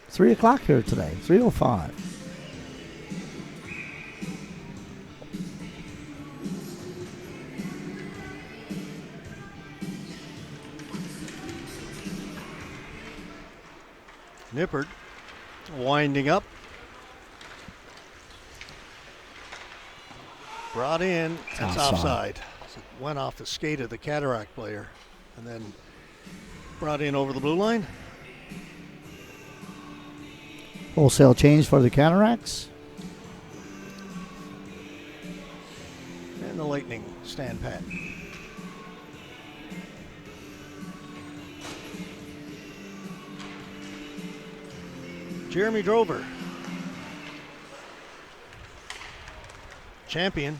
3 o'clock here today. 3:05. Nippert winding up. Brought in. That's Offside. offside. So it went off the skate of the Cataract player and then brought in over the blue line. Wholesale change for the Cataracts. And the Lightning stand pat. Jeremy Drover. Champion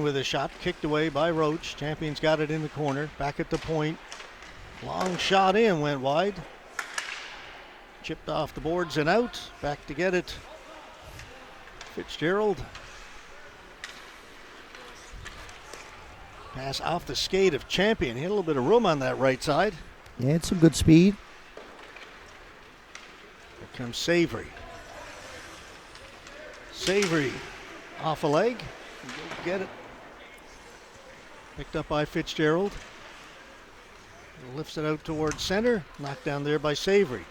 with a shot kicked away by Roach. Champion's got it in the corner. Back at the point. Long shot in, went wide. Chipped off the boards and out. Back to get it. Fitzgerald. Pass off the skate of Champion. He had a little bit of room on that right side. Yeah, it's some good speed. Here comes Savory. Savory off a leg. Get it. Picked up by Fitzgerald. Lifts it out towards center. Knocked down there by Savory.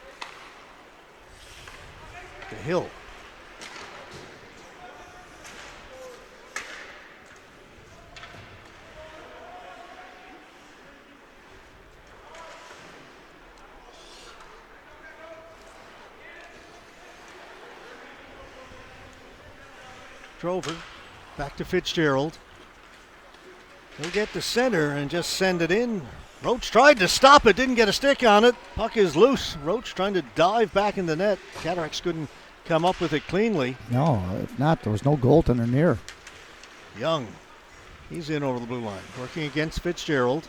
To Hill. Drover. Back to Fitzgerald. He'll get to center and just send it in. Roach tried to stop it, didn't get a stick on it. Puck is loose. Roach trying to dive back in the net. Cataracts couldn't come up with it cleanly. No, if not, there was no goaltender near. Young. He's in over the blue line. Working against Fitzgerald.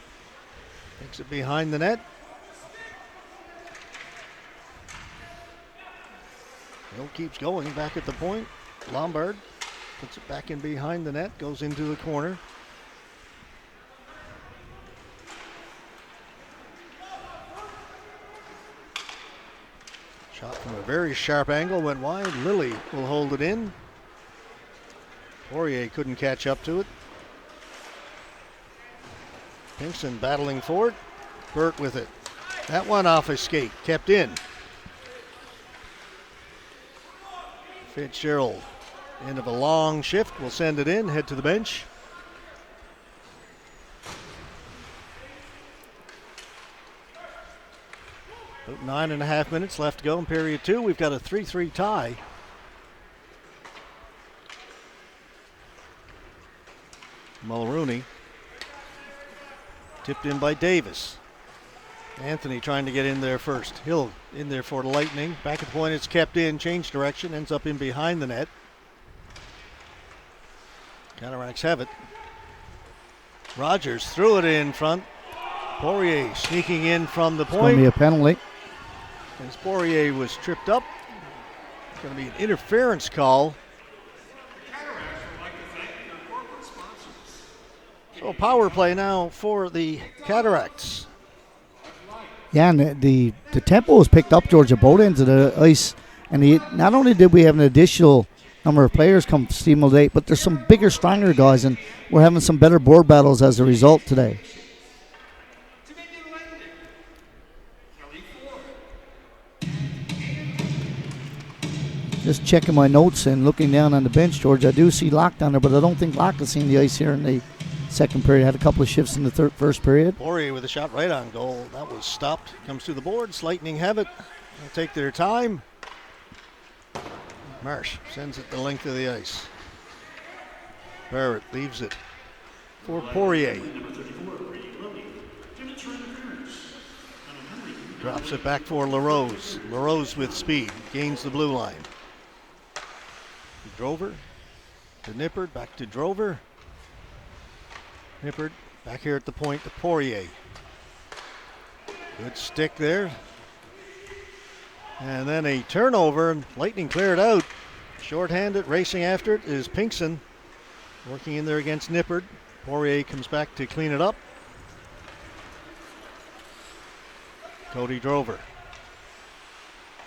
Takes it behind the net. Hill keeps going back at the point. Lombard puts it back in behind the net. Goes into the corner. Shot from a very sharp angle. Went wide. Lilly will hold it in. Poirier couldn't catch up to it. Pinkston battling for it. Burt with it. That one off his skate. Kept in. Fitzgerald. End of a long shift. Will send it in. Head to the bench. About 9.5 minutes left to go in period 2. We've got a 3-3 tie. Mulrooney. Tipped in by Davis. Anthony trying to get in there first. Hill in there for the Lightning. Back at the point, it's kept in. Change direction. Ends up in behind the net. Cataracts have it. Rogers threw it in front. Poirier sneaking in from the It's going to be point. a penalty. As Poirier was tripped up. It's going to be an interference call. So power play now for the Cataracts. Yeah, and the tempo was picked up, Georgia, both ends of the ice. And not only did we have an additional number of players come Steamville today, but there's some bigger, stronger guys, and we're having some better board battles as a result today. Just checking my notes and looking down on the bench, George. I do see Locke down there, but I don't think Locke has seen the ice here in the second period. Had a couple of shifts in the first period. Poirier with a shot right on goal. That was stopped. Comes to the boards. Lightning have it. They'll take their time. Marsh sends it the length of the ice. Barrett leaves it for Poirier. Drops it back for LaRose. LaRose with speed. Gains the blue line. Drover to Nippert. Back to Drover. Nippert back here at the point to Poirier. Good stick there. And then a turnover. Lightning cleared out. Short-handed, racing after it is Pinkson. Working in there against Nippert. Poirier comes back to clean it up. Cody Drover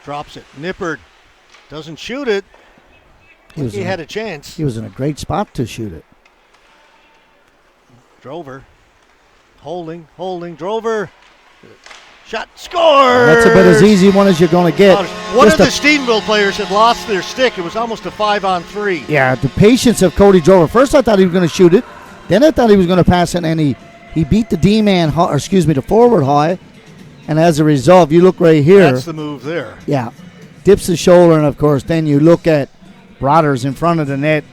drops it. Nippert doesn't shoot it. He had a chance. He was in a great spot to shoot it. Drover holding. Drover. Shot, score! That's about as easy one as you're going to get. One of the Steenville players had lost their stick. It was almost a 5-on-3. Yeah, the patience of Cody Drover. First I thought he was going to shoot it. Then I thought he was going to pass it, and he beat the D-man, the forward high. And as a result, you look right here. That's the move there. Yeah. Dips the shoulder, and of course, then you look at Brothers in front of the net.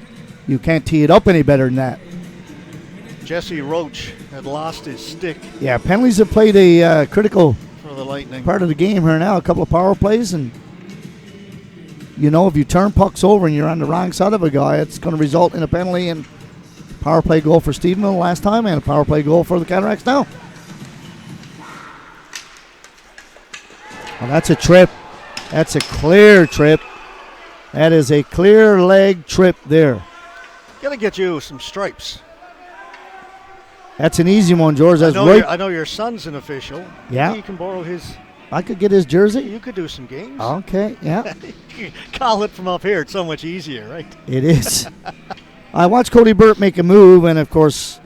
You can't tee it up any better than that. Jesse Roach had lost his stick. Yeah, penalties have played a critical for the Lightning part of the game here now. A couple of power plays, and if you turn pucks over and you're on the wrong side of a guy, it's going to result in a penalty and power play goal for Stephenville last time and a power play goal for the Cataracts now. Well, that's a trip. That's a clear trip. That is a clear leg trip there. Got to get you some stripes. That's an easy one, George. That's I know your son's an official. Yeah. Maybe you can borrow his. I could get his jersey. You could do some games. Okay, yeah. Call it from up here. It's so much easier, right? It is. I watched Cody Burt make a move, and of course,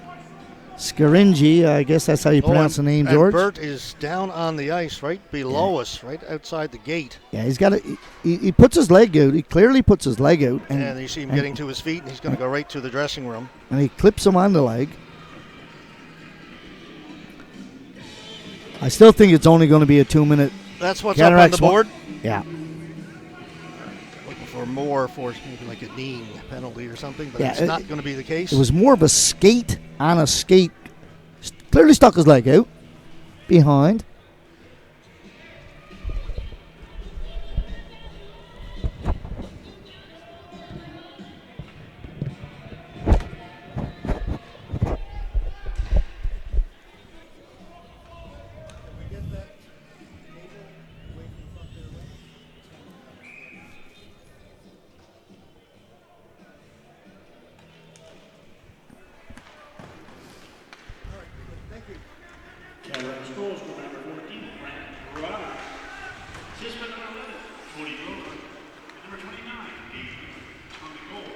Scaringi, I guess that's how you pronounce the name, George. Burt is down on the ice right below us, right outside the gate. Yeah, he's got he puts his leg out. He clearly puts his leg out. And you see him getting to his feet, and he's going to go right to the dressing room. And he clips him on the leg. I still think it's only going to be a 2-minute. That's what's up on the board? Yeah. Looking for more for maybe like a knee penalty or something, but it's not going to be the case. It was more of a skate on a skate. Clearly stuck his leg out behind. Cataracts goals for number 14, Frank Rada. Assist by number 11, Cody Drover. And number 29, Dave on the goal,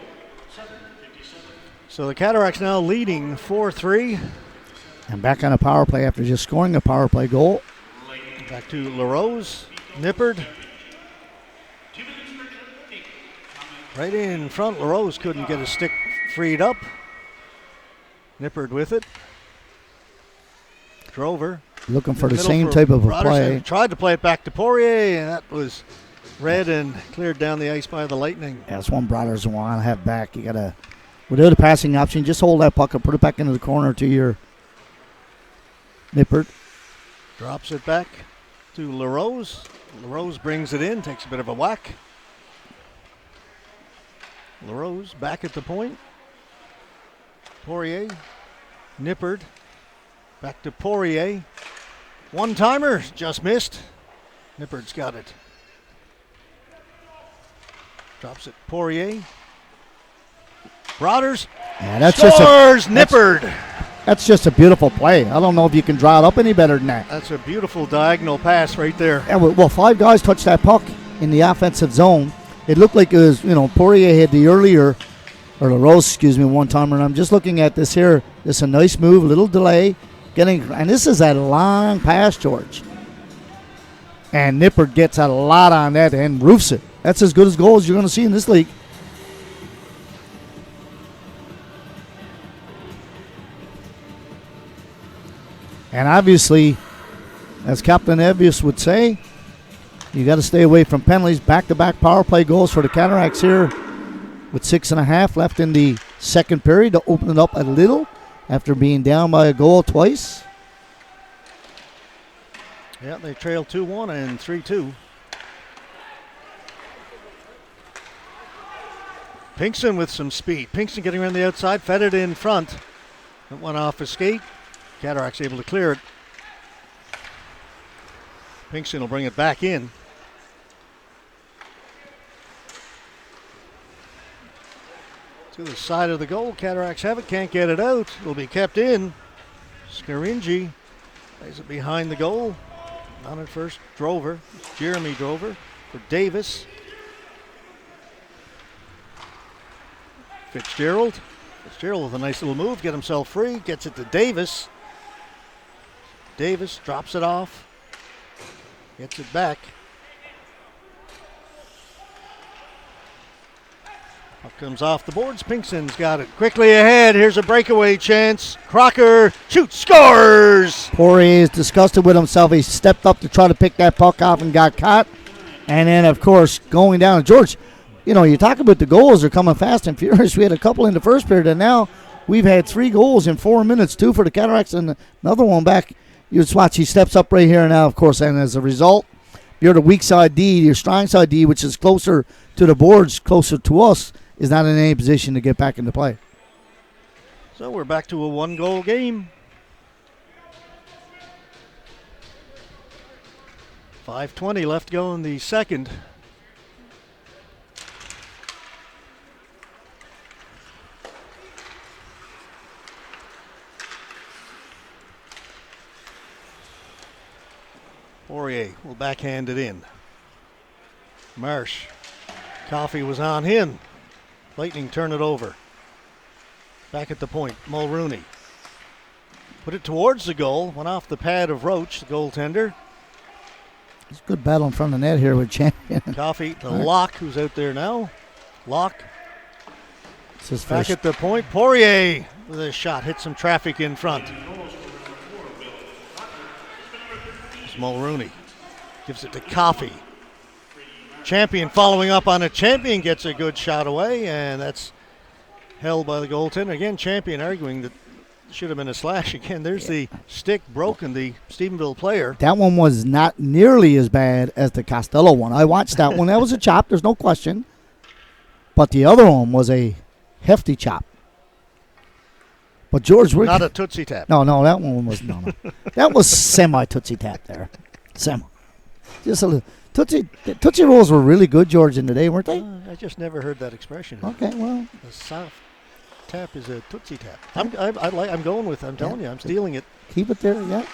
7:57. So the Cataracts now leading 4-3. And back on a power play after just scoring a power play goal. Back to LaRose, Nippert. Right in front, LaRose couldn't get his stick freed up. Nippert with it. Drover. Looking for the same type of a play. Tried to play it back to Poirier, and that was read and cleared down the ice by the Lightning. Yeah, that's one Brothers want to have back. You got to, without a passing option, just hold that puck and put it back into the corner to your Nippert. Drops it back to LaRose. LaRose brings it in, takes a bit of a whack. LaRose back at the point. Poirier, Nippert, back to Poirier. One-timer, just missed. Nippert's got it. Drops it, Poirier. Brothers, Yeah, that's scores, Nippert. That's just a beautiful play. I don't know if you can draw it up any better than that. That's a beautiful diagonal pass right there. Yeah, well, 5 guys touched that puck in the offensive zone. it looked like it was, Poirier had the earlier, or LaRose, excuse me, one timer. And I'm just looking at this here. This is a nice move, a little delay. And this is a long pass, George. And Nippert gets a lot on that and roofs it. That's as good as goals you're going to see in this league. And obviously, as Captain Evius would say, you got to stay away from penalties. Back-to-back power play goals for the Cataracts here with 6.5 left in the second period to open it up a little after being down by a goal twice. Yeah, they trail 2-1 and 3-2. Pinkston with some speed. Pinkston getting around the outside, fed it in front. It went off his skate. Cataracts able to clear it. Pinkston will bring it back in. To the side of the goal. Cataracts have it, can't get it out. It'll be kept in. Scaringi plays it behind the goal. On at first, Drover. Jeremy Drover for Davis. Fitzgerald with a nice little move, get himself free, gets it to Davis. Davis drops it off, gets it back. Puck comes off the boards, Pinkston's got it. Quickly ahead, here's a breakaway chance. Crocker shoots, scores! Poirier is disgusted with himself. He stepped up to try to pick that puck off and got caught. And then, of course, going down. George, you talk about the goals are coming fast and furious. We had a couple in the first period, and now we've had 3 goals in 4 minutes, 2 for the Cataracts and another one back. You just watch, he steps up right here now, of course, and as a result, you're the weak side D, your strong side D, which is closer to the boards, closer to us, is not in any position to get back into play. So we're back to a 1-goal game. 5:20 left to go in the second. Poirier will backhand it in. Marsh. Coffey was on him. Lightning turn it over. Back at the point, Mulrooney. Put it towards the goal. Went off the pad of Roach, the goaltender. It's a good battle in front of the net here with Champion. Coffey to Locke, who's out there now. Locke. Back at the point, Poirier with a shot. Hit some traffic in front. Mulrooney gives it to Coffey. Champion following up on it. Champion gets a good shot away, and that's held by the goaltender. Again, Champion arguing that should have been a slash. Again, there's the stick broken, the Stephenville player. That one was not nearly as bad as the Costello one. I watched that one. That was a chop, there's no question. But the other one was a hefty chop. But George, we're not a Tootsie Tap. No, that one was no. That was semi Tootsie Tap there. Semi. Just a little. Tootsie Rolls were really good, George, in the day, weren't they? I just never heard that expression. Okay, well. A soft tap is a Tootsie Tap. I'm going with it. I'm telling you, I'm stealing it. Keep it there, yeah.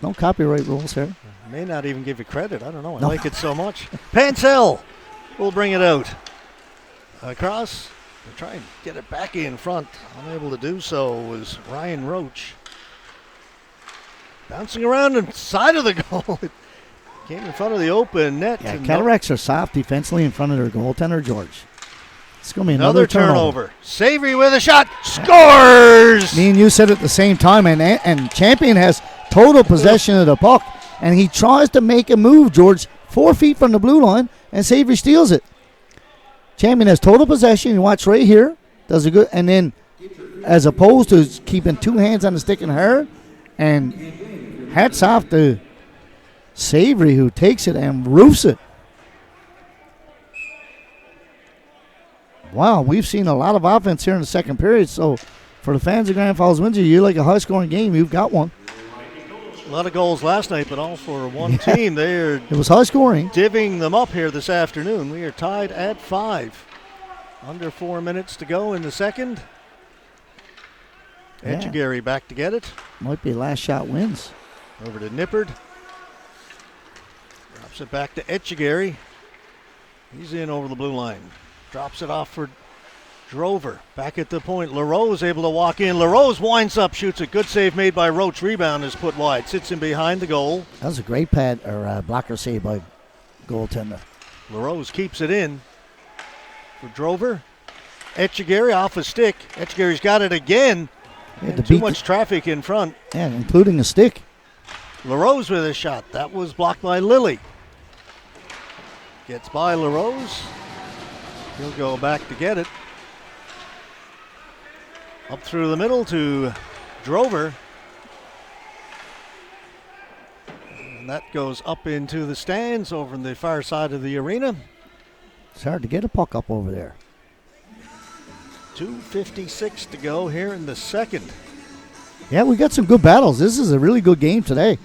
No copyright rules here. May not even give you credit. I don't know. I like it so much. Pansell will bring it out. Across. They're trying to get it back in front. Unable to do so was Ryan Roach. Bouncing around inside of the goal. It came in front of the open net. Yeah, Cataracts are soft defensively in front of their goaltender, George. It's going to be another turnover. Savory with a shot. Scores! Me and you said at the same time, and Champion has total possession of the puck, and he tries to make a move, George, 4 feet from the blue line, and Savory steals it. Champion has total possession. You watch right here. Does a good, and then as opposed to keeping 2 hands on the stick and her, and hats off to Savory who takes it and roofs it. Wow, we've seen a lot of offense here in the second period. So for the fans of Grand Falls, Windsor, you like a high-scoring game. You've got one. A lot of goals last night, but all for one team. It was high scoring. Divvying them up here this afternoon. We are tied at 5. Under 4 minutes to go in the second. Yeah. Etchegary back to get it. Might be last shot wins. Over to Nippert. Drops it back to Etchegary. He's in over the blue line. Drops it off for Drover. Back at the point. LaRose able to walk in. LaRose winds up, shoots a good save made by Roach. Rebound is put wide. Sits in behind the goal. That was a great pad or blocker save by goaltender. LaRose keeps it in for Drover. Etchegary off a stick. Etchegary's got it again. And too much traffic in front. Yeah, including a stick. LaRose with a shot. That was blocked by Lilly. Gets by LaRose. He'll go back to get it. Up through the middle to Drover. And that goes up into the stands over on the far side of the arena. It's hard to get a puck up over there. 2:56 to go here in the second. Yeah, we got some good battles. This is a really good game today.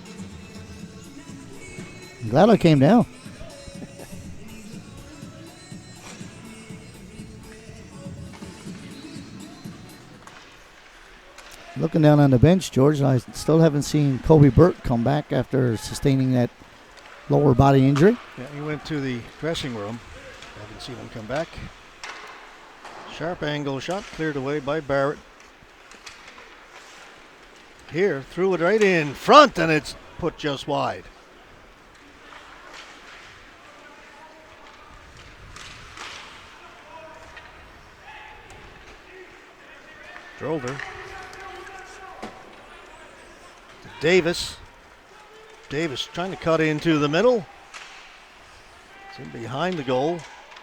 I'm glad I came down. Looking down on the bench, George, I still haven't seen Kobe Burt come back after sustaining that lower body injury. Yeah, he went to the dressing room. Haven't seen him come back. Sharp angle shot cleared away by Barrett. Here, threw it right in front, and it's put just wide. Drover. Davis. Davis trying to cut into the middle. It's in behind the goal.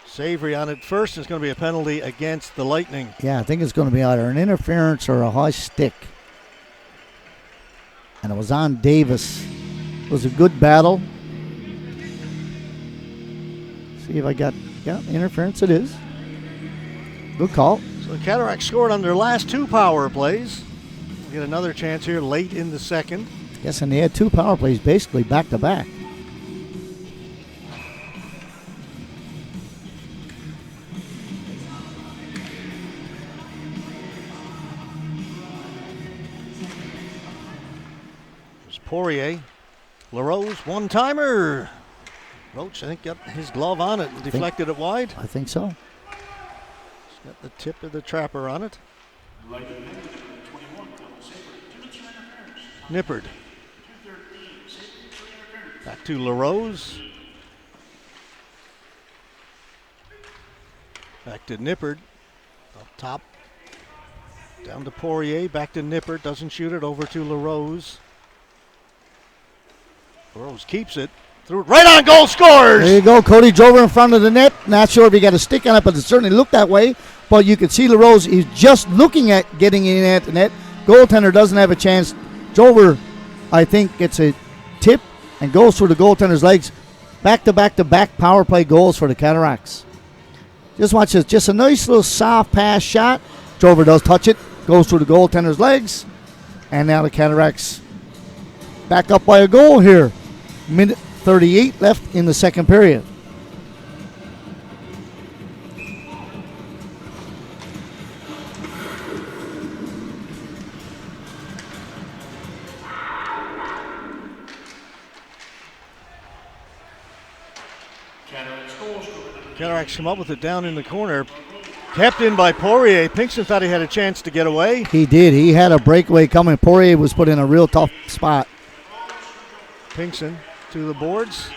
Savory on it first. It's going to be a penalty against the Lightning. Yeah, I think it's going to be either an interference or a high stick. And it was on Davis. It was a good battle. See if I got, yeah, interference it is. Good call. So the Cataracts scored on their last two power plays. We'll get another chance here late in the second. Yes, and they had two power plays basically back to back. There's Poirier. LaRose, one-timer. Roach, I think, got his glove on it and deflected it wide. I think so. He's got the tip of the trapper on it. Nippard. Back to LaRose. Back to Nippard. Up top. Down to Poirier. Back to Nippard. Doesn't shoot it. Over to LaRose. LaRose keeps it. Threw it right on goal. Scores! There you go. Cody Drover in front of the net. Not sure if he got a stick on it, but it certainly looked that way. But you can see LaRose, he's just looking at getting in at the net. Goaltender doesn't have a chance. Drover, I think, gets a tip and goes through the goaltender's legs. Back-to-back-to-back power play goals for the Cataracts. Just watch this. Just a nice little soft pass shot. Drover does touch it. Goes through the goaltender's legs. And now the Cataracts back up by a goal here. Minute 38 left in the second period. Cataracts come up with it down in the corner. Kept in by Poirier. Pinkston thought he had a chance to get away. He did. He had a breakaway coming. Poirier was put in a real tough spot. Pinkston to the boards.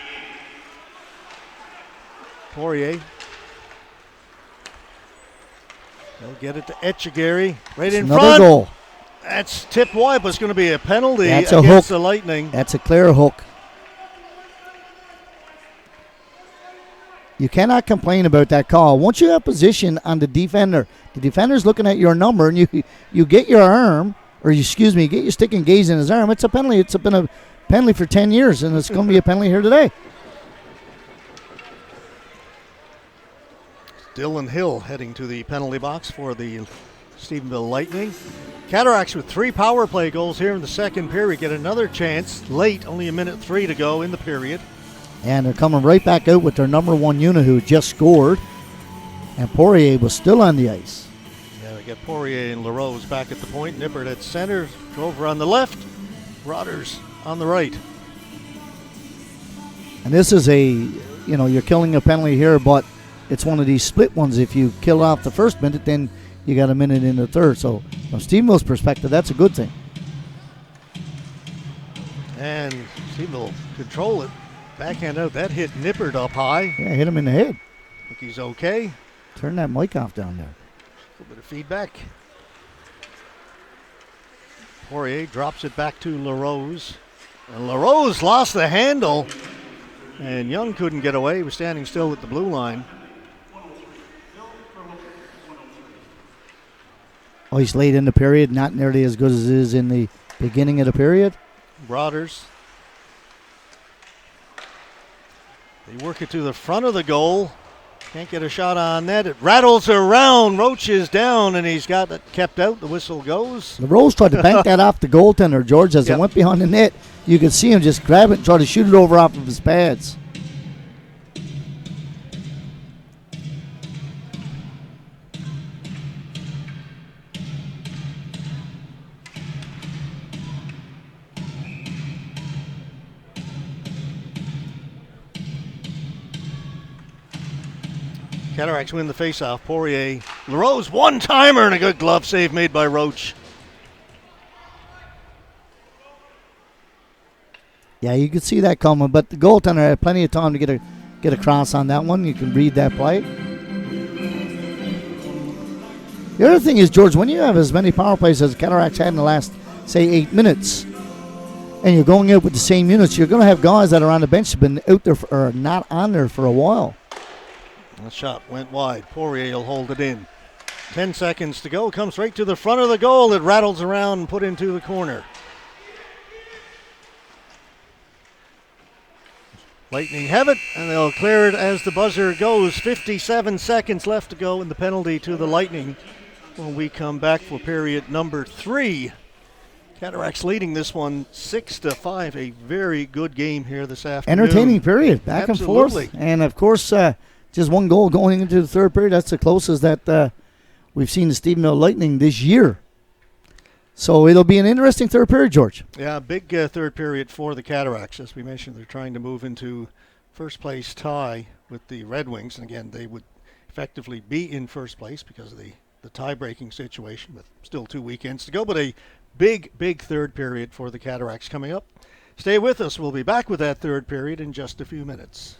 Poirier. They'll get it to Etchegary. Right in Another front. goal. That's tipped wide, but it's going to be a penalty That's a against hook. the Lightning. That's a clear hook. You cannot complain about that call. Once you have position on the defender's looking at your number, and you get your arm, or excuse me, get your stick engaged in his arm, it's a penalty. It's been a penalty for 10 years, and it's going to be a penalty here today. Dylan Hill heading to the penalty box for the Stephenville Lightning. Cataracts with 3 power play goals here in the second period get another chance late, only a minute 3 to go in the period. And they're coming right back out with their number one unit who just scored. And Poirier was still on the ice. Yeah, they get Poirier and LaRose back at the point. Nippard at center, Drover on the left, Rodgers on the right. And this is you're killing a penalty here, but it's one of these split ones. If you kill off the first minute, then you got a minute in the third. So from Stevensville's perspective, that's a good thing. And Stevensville control it. Backhand out. That hit Nippert up high. Yeah, hit him in the head. I think he's okay. Turn that mic off down there. A little bit of feedback. Poirier drops it back to LaRose. And LaRose lost the handle. And Young couldn't get away. He was standing still at the blue line. Oh, he's late in the period, not nearly as good as it is in the beginning of the period. Broaders. They work it to the front of the goal. Can't get a shot on net. It rattles around. Roach is down, and he's got it kept out. The whistle goes. LaRose tried to bank that off the goaltender, George, as it went behind the net. You could see him just grab it and try to shoot it over off of his pads. Cataracts win the faceoff. Poirier. LaRose, one-timer, and a good glove save made by Roach. Yeah, you could see that coming, but the goaltender had plenty of time to get across on that one. You can read that play. The other thing is, George, when you have as many power plays as the Cataracts had in the last, say, 8 minutes, and you're going out with the same units, you're going to have guys that are on the bench have been out there or not on there for a while. The shot went wide. Poirier will hold it in. 10 seconds to go. Comes right to the front of the goal. It rattles around and put into the corner. Lightning have it, and they'll clear it as the buzzer goes. 57 seconds left to go, and the penalty to the Lightning when we come back for period number 3. Cataracts leading this one 6-5. A very good game here this afternoon. Entertaining period, back Absolutely. and forth. And, of course, just one goal going into the third period. That's the closest that we've seen the Stephenville Lightning this year. So it'll be an interesting third period, George. Yeah, big third period for the Cataracts. As we mentioned, they're trying to move into first place tie with the Red Wings. And again, they would effectively be in first place because of the tie-breaking situation with still 2 weekends to go. But a big third period for the Cataracts coming up. Stay with us. We'll be back with that third period in just a few minutes.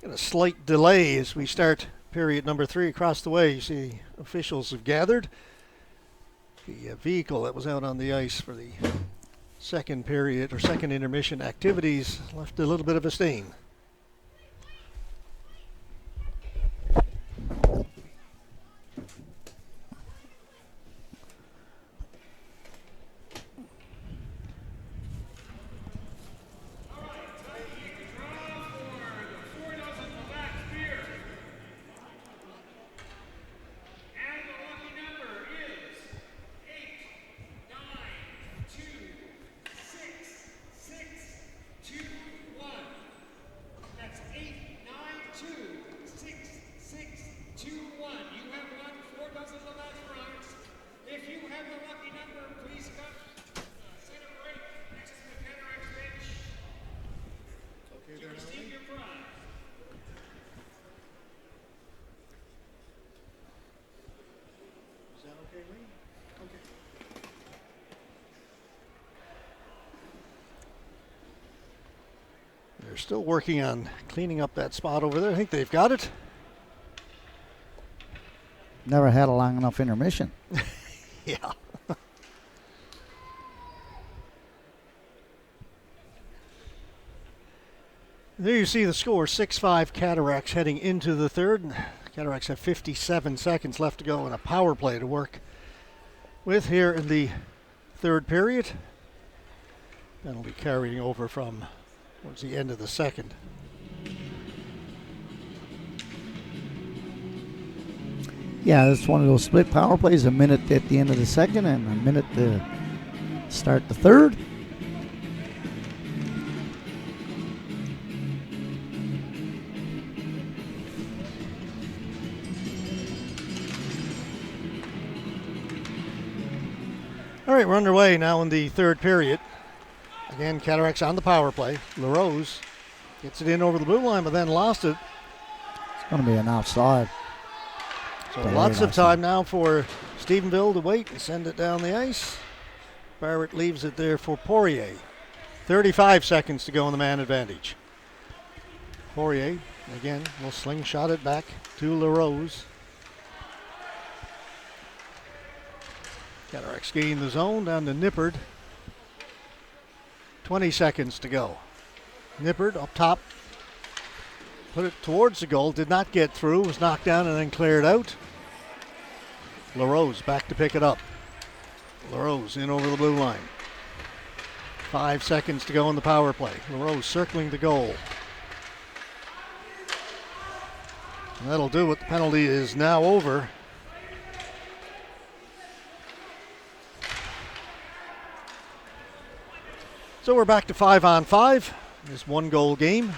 Got a slight delay as we start period number 3 across the way. You see officials have gathered. The vehicle that was out on the ice for the second period or second intermission activities left a little bit of a stain. They're still working on cleaning up that spot over there. I think they've got it. Never had a long enough intermission. Yeah. There you see the score, 6-5 Cataracts heading into the third. Cataracts have 57 seconds left to go and a power play to work with here in the third period. That'll be carrying over from towards the end of the second. Yeah, it's one of those split power plays, a minute at the end of the second and a minute to start the third. All right, we're underway now in the third period. Again, Cataracts on the power play. LaRose gets it in over the blue line, but then lost it. It's going to be an offside. So lots of time now for Stephenville to wait and send it down the ice. Barrett leaves it there for Poirier. 35 seconds to go in the man advantage. Poirier, again, will slingshot it back to LaRose. Cataracts gain the zone down to Nippard. 20 seconds to go. Nippard up top. Put it towards the goal. Did not get through. Was knocked down and then cleared out. LaRose back to pick it up. LaRose in over the blue line. 5 seconds to go in the power play. LaRose circling the goal. And that'll do it. The penalty is now over. So we're back to 5-on-5. This 1-goal game.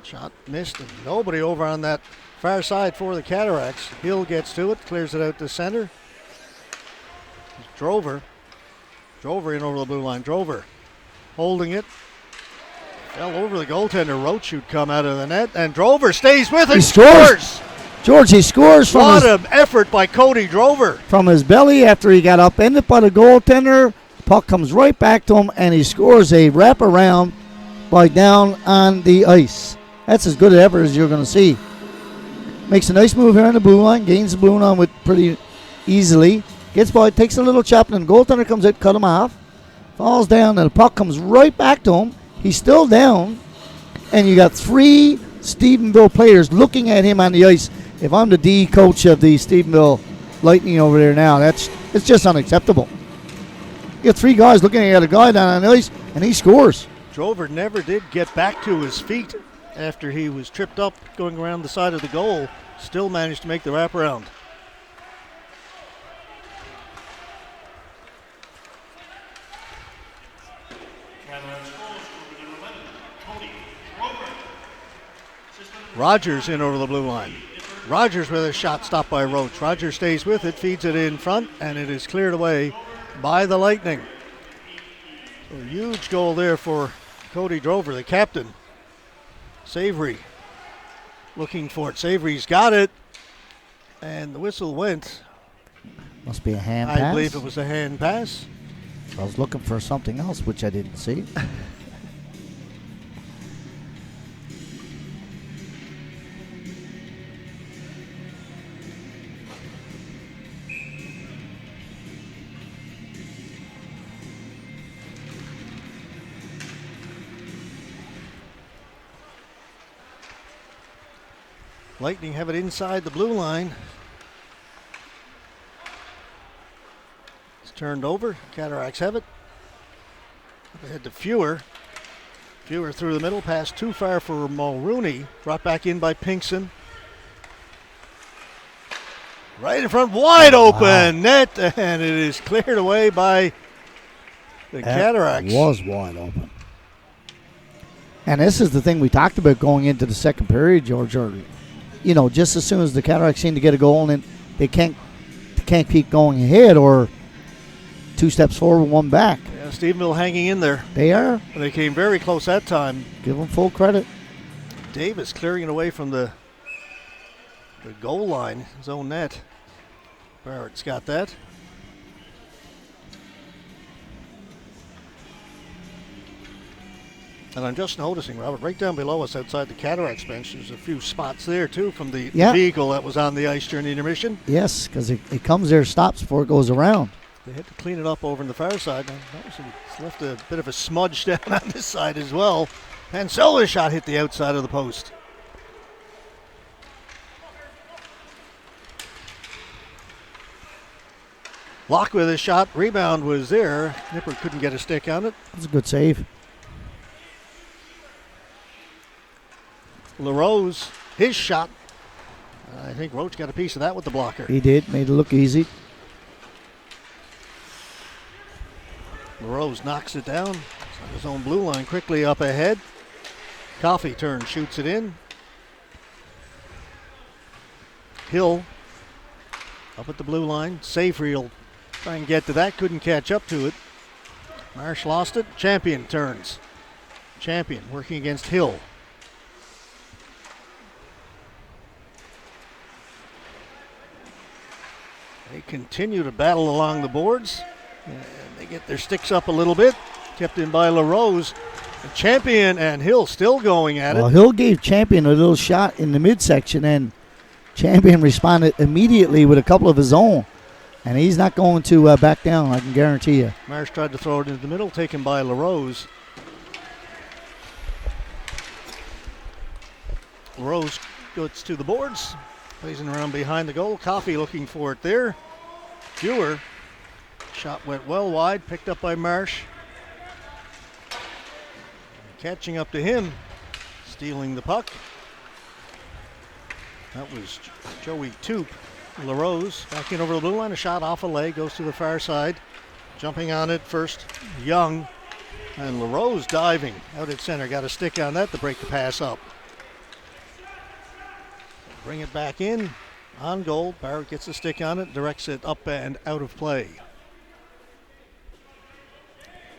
Shot missed and nobody over on that far side for the Cataracts. Hill gets to it, clears it out to center. Drover in over the blue line. Drover holding it. Fell over the goaltender. Roach would come out of the net and Drover stays with it. He scores. George, he scores from What an effort by Cody Drover. From his belly after he got upended by the goaltender. Puck comes right back to him and he scores a wraparound by down on the ice. That's as good an effort as you're going to see. Makes a nice move here on the blue line. Gains the blue line with pretty easily. Gets by, takes a little chop, and the goaltender comes out, cut him off. Falls down, and the puck comes right back to him. He's still down, and you got 3 Stephenville players looking at him on the ice. If I'm the D coach of the Stephenville Lightning over there now, it's just unacceptable. You got 3 guys looking at a guy down on the ice, and he scores. Drover never did get back to his feet after he was tripped up going around the side of the goal. Still managed to make the wraparound. Rogers in over the blue line. Rogers with a shot stopped by Roach. Rogers stays with it, feeds it in front, and it is cleared away by the Lightning. So a huge goal there for Cody Drover, the captain. Savory looking for it. Savory's got it, and the whistle went. Must be a hand pass. I believe it was a hand pass. I was looking for something else, which I didn't see. Lightning have it inside the blue line. It's turned over. Cataracts have it. Up ahead to Fewer. Fewer through the middle, pass too far for Mulrooney. Brought back in by Pinkson. Right in front, wide open net, and it is cleared away by the Cataracts. Was wide open. And this is the thing we talked about going into the second period, George. Or, you know, just as soon as the Cataracts seem to get a goal and they can't keep going ahead, or 2 steps forward, 1 back. Yeah, Stephenville hanging in there. They are. They came very close that time. Give them full credit. Davis clearing it away from the goal line, his own net. Barrett's got that. And I'm just noticing, Robert, right down below us outside the Cataracts bench, there's a few spots there, too, from the vehicle that was on the ice during the intermission. Yes, because it comes there, stops before it goes around. They had to clean it up over on the far side. It's left a bit of a smudge down on this side as well. Pancella's shot hit the outside of the post. Locke with his shot. Rebound was there. Nipper couldn't get a stick on it. That's a good save. LaRose, his shot. I think Roach got a piece of that with the blocker. He did. Made it look easy. LaRose knocks it down. It's on his own blue line. Quickly up ahead. Coffey turns, shoots it in. Hill up at the blue line. Safry will try and get to that. Couldn't catch up to it. Marsh lost it. Champion turns. Champion working against Hill. They continue to battle along the boards. And they get their sticks up a little bit. Kept in by LaRose. Champion and Hill still going at it. Well, Hill gave Champion a little shot in the midsection, and Champion responded immediately with a couple of his own. And he's not going to back down, I can guarantee you. Marsh tried to throw it into the middle, taken by LaRose. LaRose goes to the boards, plays it around behind the goal. Coffey looking for it there. Fewer. Shot went well wide, picked up by Marsh. Catching up to him, stealing the puck. That was Joey Toop. LaRose back in over the blue line, a shot off a leg, goes to the far side. Jumping on it first, Young. And LaRose diving out at center, got a stick on that to break the pass up. Bring it back in, on goal. Barrett gets a stick on it, directs it up and out of play.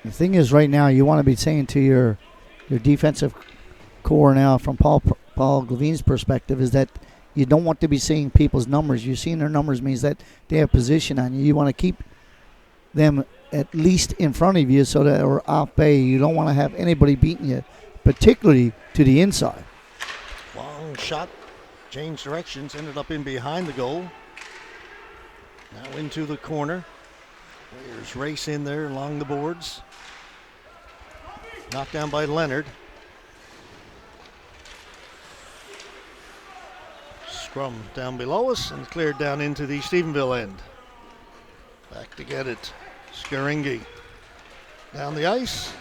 The thing is, right now, you want to be saying to your defensive core now, from Paul Levine's perspective, is that you don't want to be seeing people's numbers. You're seeing their numbers means that they have position on you. You want to keep them at least in front of you so that or off bay. You don't want to have anybody beating you, particularly to the inside. Long shot, changed directions, ended up in behind the goal. Now into the corner. Players race in there along the boards. Knocked down by Leonard. Scrum down below us and cleared down into the Stephenville end. Back to get it. Skaringi down the ice.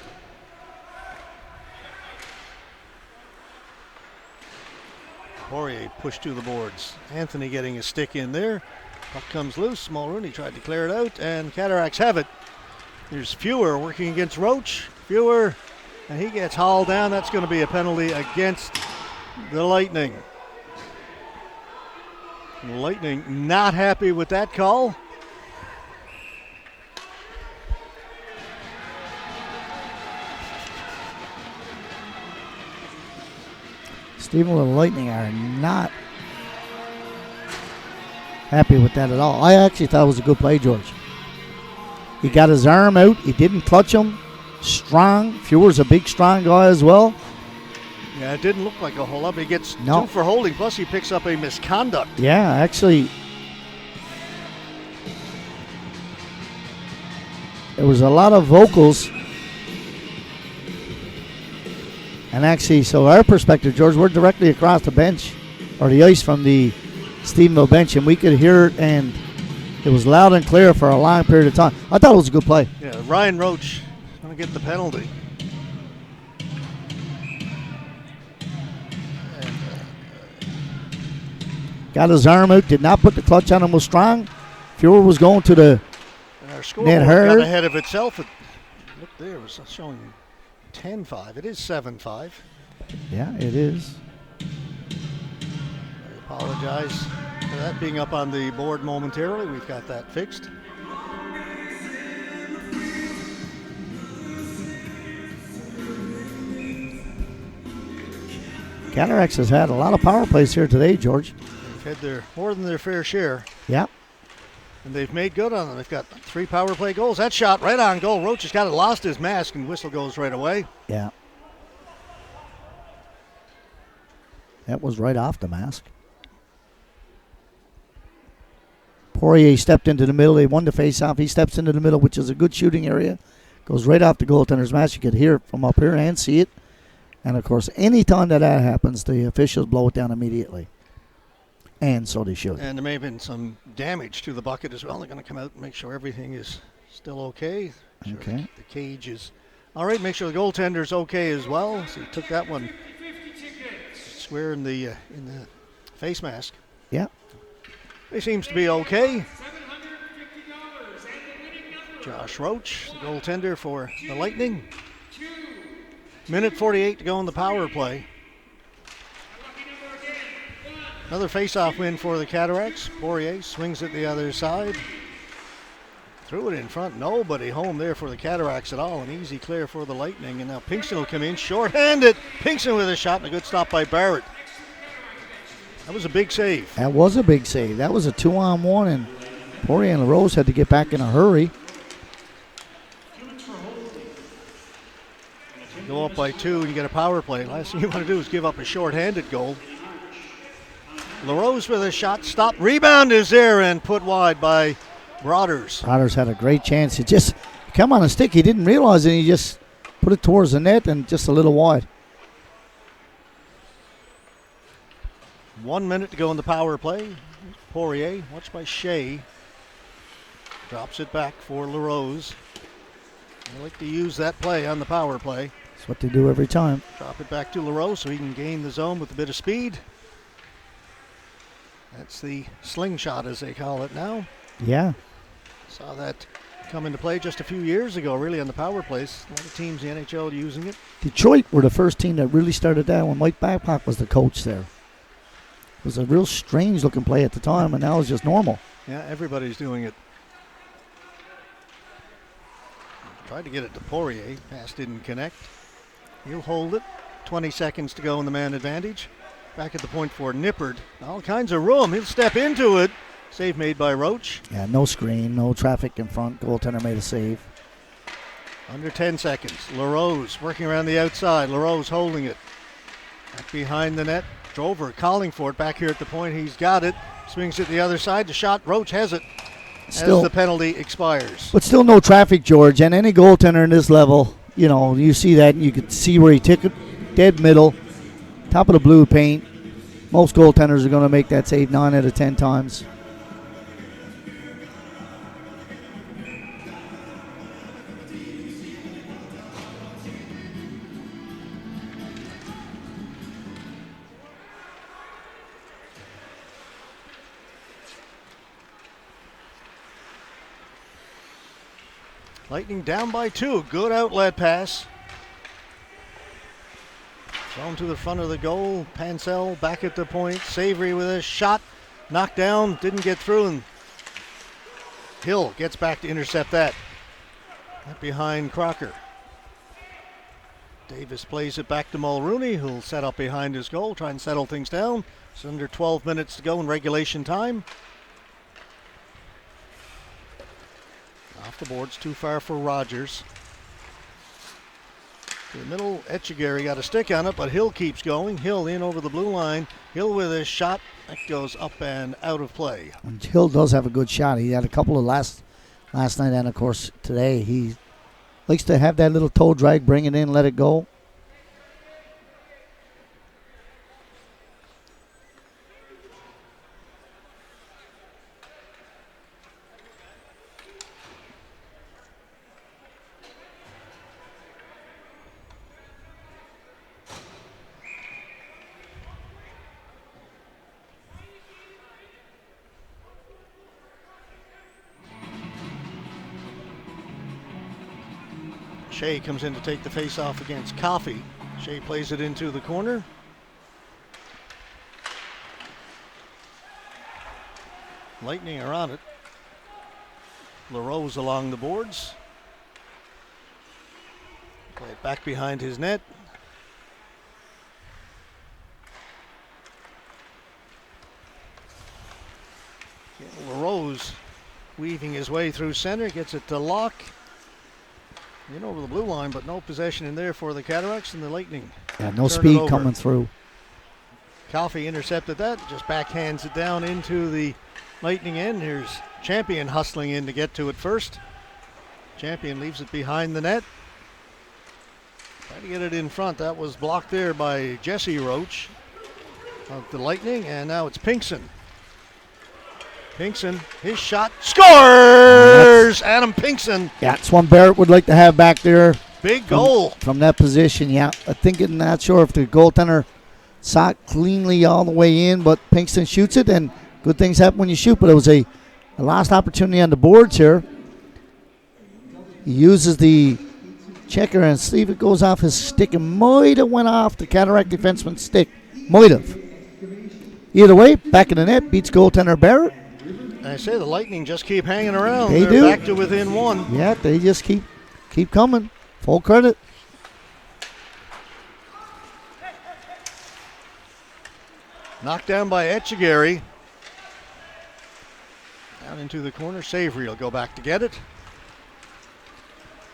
Poirier pushed to the boards. Anthony getting a stick in there. Puck comes loose. Mulrooney tried to clear it out, and Cataracts have it. There's Fewer working against Roach. Fewer, and he gets hauled down. That's going to be a penalty against the Lightning. The Lightning not happy with that call. Stephenville Lightning are not happy with that at all. I actually thought it was a good play, George. He got his arm out. He didn't clutch him. Strong. Fewer's a big, strong guy as well. Yeah, it didn't look like a hold up. He gets 2 No. for holding, plus he picks up a misconduct. Yeah, actually, there was a lot of vocals. And actually, so our perspective, George, we're directly across the bench or the ice from the Stephenville bench, and we could hear it, and it was loud and clear for a long period of time. I thought it was a good play. Yeah, Ryan Roach is going to get the penalty. Got his arm out, did not put the clutch on him, was strong. Fuhrer was going to the And our scoreboard got ahead of itself. Look there, it was showing 10-5. It is 7-5. Yeah, it is. I apologize for that being up on the board momentarily. We've got that fixed. Cataracts has had a lot of power plays here today, George. They've had more than their fair share. Yeah. And they've made good on them. They've got 3 power play goals. That shot right on goal. Roach has got it, lost his mask, and whistle goes right away. Yeah. That was right off the mask. Poirier stepped into the middle. They won the face-off. He steps into the middle, which is a good shooting area. Goes right off the goaltender's mask. You could hear it from up here and see it. And, of course, any time that happens, the officials blow it down immediately. And so they should. And there may have been some damage to the bucket as well. They're going to come out and make sure everything is still okay. Okay. The cage is all right. Make sure the goaltender's okay as well. So he took that one square in the face mask. Yeah. He seems to be okay. Josh Roach, the goaltender for the Lightning. Minute 48 to go in the power play. Another face-off win for the Cataracts. Poirier swings it the other side. Threw it in front. Nobody home there for the Cataracts at all. An easy clear for the Lightning. And now Pinkston will come in short-handed. Pinkston with a shot and a good stop by Barrett. That was a big save. That was a big save. That was a 2-on-1, and Poirier and LaRose had to get back in a hurry. Go up by 2 and you get a power play. Last thing you want to do is give up a short-handed goal. LaRose with a shot, stop, rebound is there and put wide by Broaders. Broaders had a great chance. He just come on a stick. He didn't realize it. He just put it towards the net and just a little wide. 1 minute to go in the power play. Poirier, watched by Shea. Drops it back for LaRose. They like to use that play on the power play. That's what they do every time. Drop it back to LaRose so he can gain the zone with a bit of speed. That's the slingshot, as they call it now. Yeah. Saw that come into play just a few years ago, really, on the power plays. A lot of teams in the NHL using it. Detroit were the first team that really started that when Mike Babcock was the coach there. It was a real strange-looking play at the time, and now it's just normal. Yeah, everybody's doing it. Tried to get it to Poirier. Pass didn't connect. He'll hold it. 20 seconds to go in the man advantage. Back at the point for Nippard. All kinds of room. He'll step into it. Save made by Roach. Yeah, no screen, no traffic in front. Goaltender made a save. Under 10 seconds. LaRose working around the outside. LaRose holding it. Back behind the net. Drover calling for it back here at the point. He's got it. Swings it the other side. The shot. Roach has it. As the penalty expires. But still no traffic, George. And any goaltender in this level, you see that. You could see where he took it. Dead middle. Top of the blue paint. Most goaltenders are going to make that save 9 out of 10 times. Lightning down by 2. Good outlet pass. Thrown to the front of the goal. Pansell back at the point. Savory with a shot. Knocked down. Didn't get through. And Hill gets back to intercept that. Right behind Crocker. Davis plays it back to Mulrooney, who'll set up behind his goal. Try and settle things down. It's under 12 minutes to go in regulation time. Off the boards, too far for Rogers. To the middle, Etchegary got a stick on it, but Hill keeps going. Hill in over the blue line. Hill with a shot that goes up and out of play. And Hill does have a good shot. He had a couple of last night, and of course today. He likes to have that little toe drag, bring it in, let it go. Shea comes in to take the face-off against Coffey. Shea plays it into the corner. Lightning are on it. LaRose along the boards. Play it back behind his net. LaRose weaving his way through center, gets it to Locke. In over the blue line, but no possession in there for the Cataracts, and the Lightning. Yeah, no speed coming through. Coffey intercepted that, just backhands it down into the Lightning end. Here's Champion hustling in to get to it first. Champion leaves it behind the net. Trying to get it in front. That was blocked there by Jesse Roach of the Lightning, and now it's Pinkson. Pinkson, his shot, scores! Adam Pinkson. Yeah, it's one Barrett would like to have back there. Big goal. From that position, yeah. I think I'm not sure if the goaltender saw it cleanly all the way in, but Pinkson shoots it, and good things happen when you shoot, but it was a lost opportunity on the boards here. He uses the checker, and see if it goes off his stick. It might have went off the Cataract defenseman's stick. Might have. Either way, back in the net, beats goaltender Barrett. I say the Lightning just keep hanging around. They They're do. back to within one. Yeah, they just keep coming. Full credit. Knocked down by Etchegary. Down into the corner. Savory will go back to get it.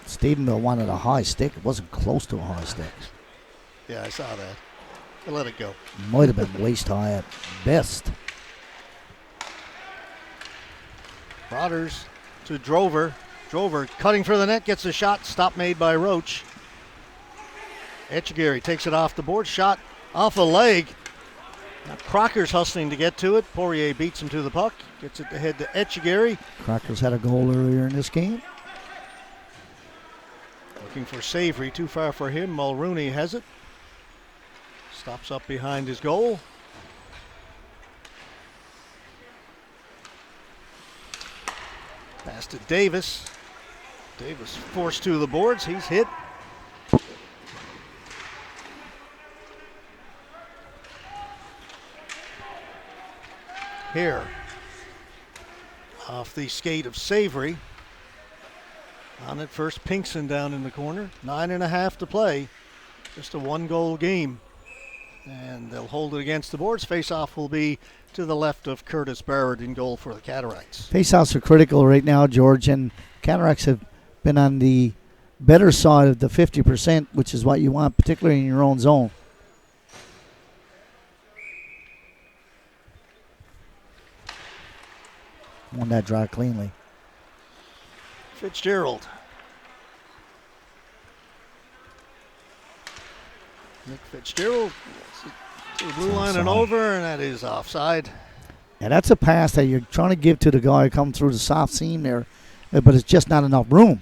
Stephenville wanted a high stick. It wasn't close to a high stick. Yeah, I saw that. They let it go. Might have been waist high at best. Broaders to Drover. Drover cutting for the net, gets the shot. Stop made by Roach. Etchegary takes it off the board. Shot off a leg. Now Crocker's hustling to get to it. Poirier beats him to the puck. Gets it ahead to Etchegary. Crocker's had a goal earlier in this game. Looking for Savory. Too far for him. Mulrooney has it. Stops up behind his goal. Pass to Davis. Davis forced to the boards. He's hit. Here. Off the skate of Savory. On it first, Pinkson down in the corner. 9.5 to play. Just a one-goal game. And they'll hold it against the boards. Face-off will be to the left of Curtis Barrett in goal for the Cataracts. Face-offs are critical right now, George, and Cataracts have been on the better side of the 50%, which is what you want, particularly in your own zone. Won that draw cleanly. Fitzgerald. Nick Fitzgerald to the blue line and over, and that is offside. And that's a pass that you're trying to give to the guy coming through the soft seam there, but it's just not enough room.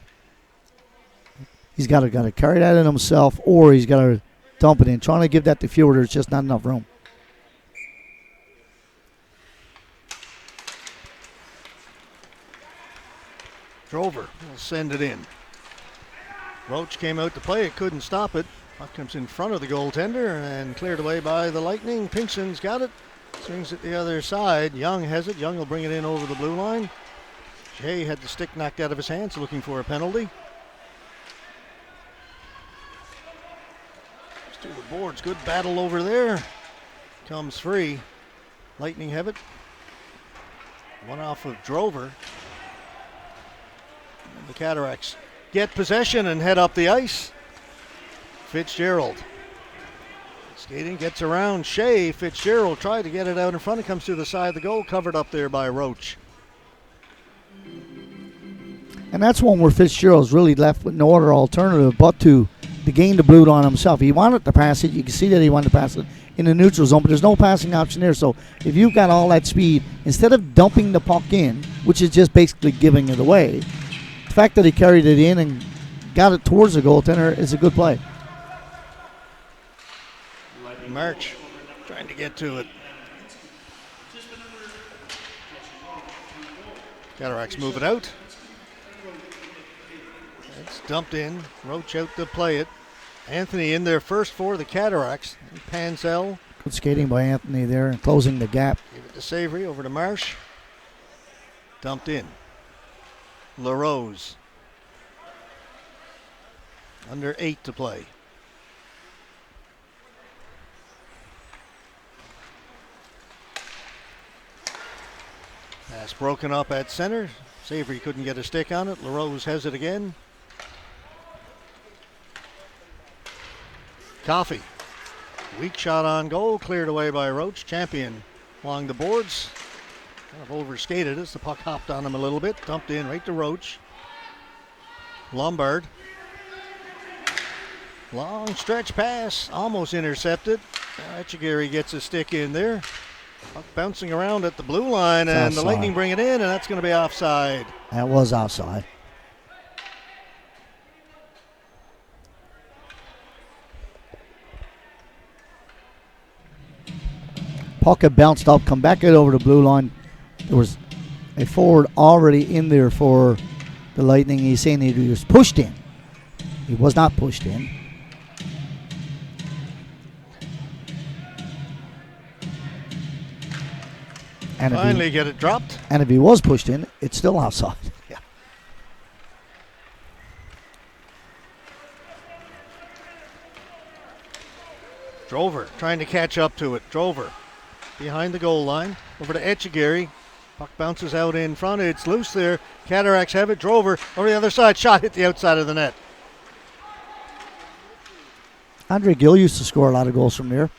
He's got to carry that in himself, or he's got to dump it in. Trying to give that to Fielder, it's just not enough room. Drover will send it in. Roach came out to play it, couldn't stop it. Puck comes in front of the goaltender and cleared away by the Lightning. Pinkson's got it. Swings it the other side. Young has it. Young will bring it in over the blue line. Jay had the stick knocked out of his hands, looking for a penalty. Just to the boards. Good battle over there. Comes free. Lightning have it. One off of Drover. And the Cataracts get possession and head up the ice. Fitzgerald. Skating, gets around Shea. Fitzgerald tried to get it out in front. It comes to the side of the goal, covered up there by Roach. And that's one where Fitzgerald's really left with no other alternative but to gain the blue on himself. He wanted to pass it. You can see that he wanted to pass it in the neutral zone, but there's no passing option there. So if you've got all that speed, instead of dumping the puck in, which is just basically giving it away, the fact that he carried it in and got it towards the goaltender is a good play. March trying to get to it. Cataracts move it out. It's dumped in. Roach out to play it. Anthony in there first for the Cataracts. Pansell. Good skating by Anthony there and closing the gap. Give it to Savory, over to Marsh. Dumped in. LaRose. Under 8 to play. Pass broken up at center. Savory couldn't get a stick on it. LaRose has it again. Coffey. Weak shot on goal, cleared away by Roach. Champion along the boards. Kind of overskated as the puck hopped on him a little bit. Dumped in right to Roach. Lombard. Long stretch pass, almost intercepted. Etchegary gets a stick in there. Puck bouncing around at the blue line, It's and offside. the Lightning bring it in, and that's going to be offside. That was offside. Puck had bounced up, come back out over the blue line. There was a forward already in there for the Lightning. He's saying he was pushed in. He was not pushed in. And Finally get it dropped. if he was pushed in, it's still offside. Yeah. Drover trying to catch up to it. Drover behind the goal line. Over to Etchegary. Puck bounces out in front. It's loose there. Cataracts have it. Drover over the other side. Shot hit the outside of the net. Andre Gill used to score a lot of goals from there.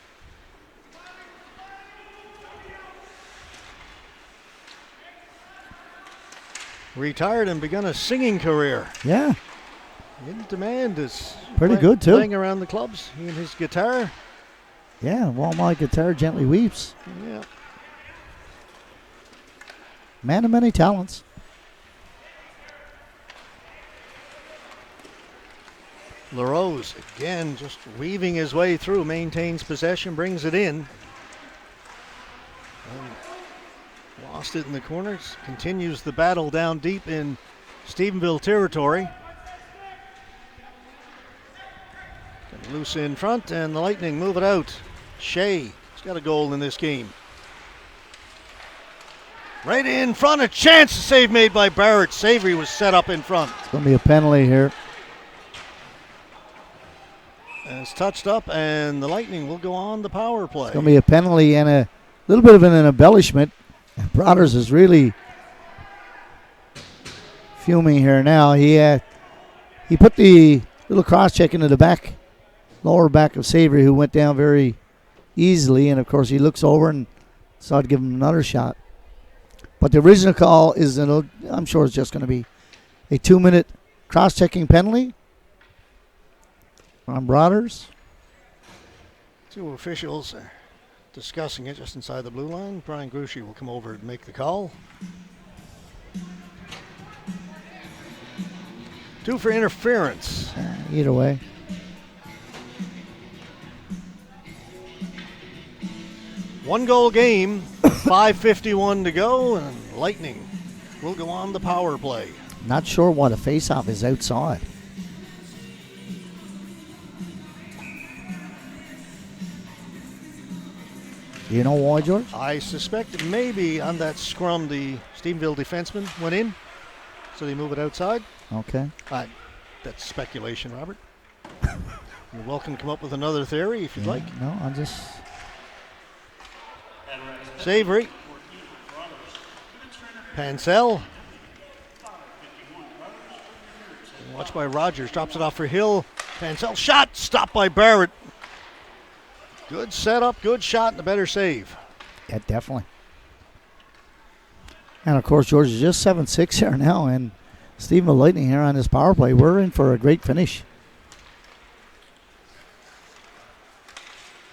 Retired and begun a singing career. Yeah, In demand is Pretty good, too. Playing around the clubs. He and his guitar. yeah. While my guitar gently weeps. Yeah. Man of many talents. LaRose again just weaving his way through, maintains possession, brings it in. Lost it in the corners, continues the battle down deep in Stephenville territory. Loose in front, and the Lightning move it out. Shea has got a goal in this game. Right in front, a chance, a save made by Barrett. Savory was set up in front. It's going to be a penalty here. And it's touched up, and the Lightning will go on the power play. It's going to be a penalty and a little bit of an embellishment. Brothers is really fuming here now. He put the little cross check into the back, lower back of Savory, who went down very easily. And, of course, he looks over and saw to give him another shot. But the original call is, I'm sure it's just going to be a 2-minute cross-checking penalty on Brothers. Two officials are discussing it just inside the blue line. Brian Gruchy will come over and make the call. 2 for interference. Either way. One goal game, 5:51 to go, and Lightning will go on the power play. Not sure why the face-off is outside. Do you know why, George? I suspect maybe on that scrum the Stephenville defenseman went in, so they move it outside. Okay. That's speculation, Robert. You're welcome to come up with another theory if you'd like. No, I'm just... Savory. Pansell. Watched by Rogers. Drops it off for Hill. Pansell shot. Stopped by Barrett. Good setup, good shot, and a better save. Yeah, definitely. And, of course, George is just 7-6 here now, and Stephenville Lightning here on this power play. We're in for a great finish.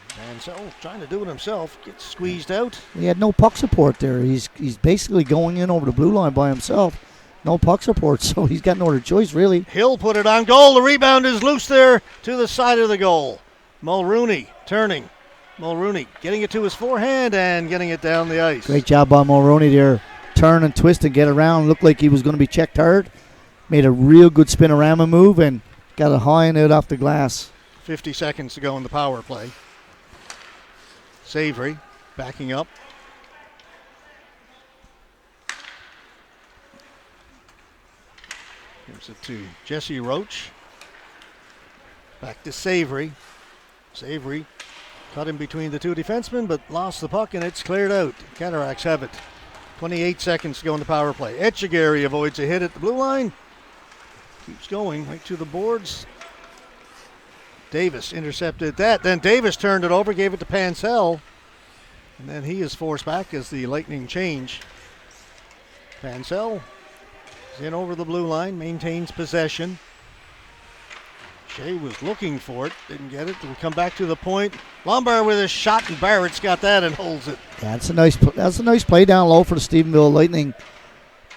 Pansell trying to do it himself. Gets squeezed out. He had no puck support there. He's basically going in over the blue line by himself. No puck support, so he's got no other choice, really. Hill put it on goal. The rebound is loose there to the side of the goal. Mulrooney turning. Mulrooney getting it to his forehand and getting it down the ice. Great job by Mulroney there. Turn and twist and get around. Looked like he was going to be checked hard. made a real good spinorama move and got a high and out off the glass. 50 seconds to go in the power play. Savory backing up. Gives it to Jesse Roach. Back to Savory. Savory cut in between the two defensemen, but lost the puck, and it's cleared out. Cataracts have it. 28 seconds to go in the power play. Etchegary avoids a hit at the blue line. Keeps going right to the boards. Davis intercepted that. Then Davis turned it over, gave it to Pansell. And then he is forced back as the Lightning change. Pansell is in over the blue line, maintains possession. Shea was looking for it, didn't get it. We'll come back to the point. Lombard with a shot, and Barrett's got that and holds it. Yeah, that's a nice play down low for the Stephenville Lightning.